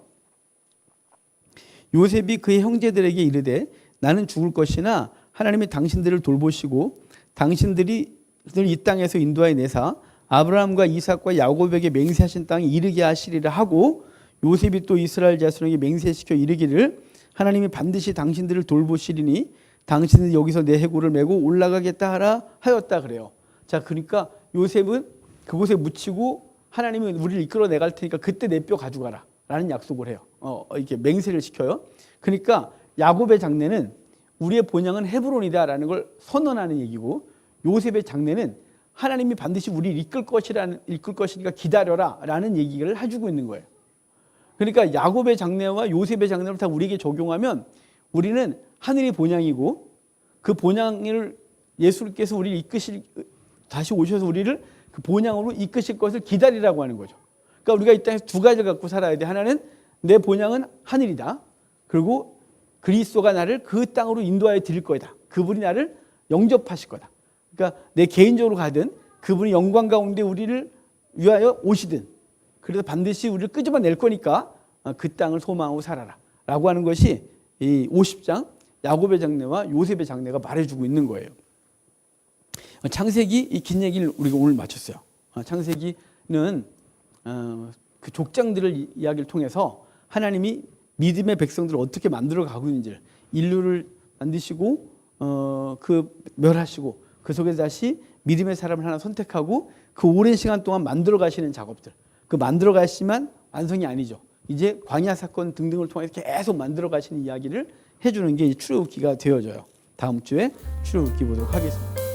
요셉이 그의 형제들에게 이르되 나는 죽을 것이나 하나님이 당신들을 돌보시고 당신들이 이 땅에서 인도하여 내사 아브라함과 이삭과 야곱에게 맹세하신 땅에 이르게 하시리라 하고 요셉이 또 이스라엘 자손에게 맹세시켜 이르기를 하나님이 반드시 당신들을 돌보시리니 당신은 여기서 내 해골을 메고 올라가겠다 하라 하였다 그래요. 자, 그러니까 요셉은 그곳에 묻히고 하나님이 우리를 이끌어 내갈 테니까 그때 내 뼈 가져가라 라는 약속을 해요. 이렇게 맹세를 시켜요. 그러니까 야곱의 장례는 우리의 본향은 헤브론이다 라는 걸 선언하는 얘기고 요셉의 장래는 하나님이 반드시 우리를 이끌 것이니까 기다려라 라는 얘기를 해주고 있는 거예요. 그러니까 야곱의 장래와 요셉의 장래를 다 우리에게 적용하면 우리는 하늘이 본향이고 그 본향을 예수께서 우리를 다시 오셔서 우리를 그 본향으로 이끄실 것을 기다리라고 하는 거죠. 그러니까 우리가 이 땅에서 두 가지를 갖고 살아야 돼. 하나는 내 본향은 하늘이다. 그리고 그리스도가 나를 그 땅으로 인도하여 드릴 거다. 그분이 나를 영접하실 거다. 그러니까 내 개인적으로 가든 그분이 영광 가운데 우리를 위하여 오시든 그래서 반드시 우리를 끄집어낼 거니까 그 땅을 소망하고 살아라 라고 하는 것이 이 50장 야곱의 장래와 요셉의 장래가 말해주고 있는 거예요. 창세기 이 긴 얘기를 우리가 오늘 마쳤어요. 창세기는 그 족장들을 이야기를 통해서 하나님이 믿음의 백성들을 어떻게 만들어 가고 있는지를 인류를 만드시고 그 멸하시고 그 속에서 다시 믿음의 사람을 하나 선택하고 그 오랜 시간 동안 만들어 가시는 작업들, 그 만들어 가시지만 완성이 아니죠. 이제 광야 사건 등등을 통해서 계속 만들어 가시는 이야기를 해주는 게 출애굽기가 되어져요. 다음 주에 출애굽기 보도록 하겠습니다.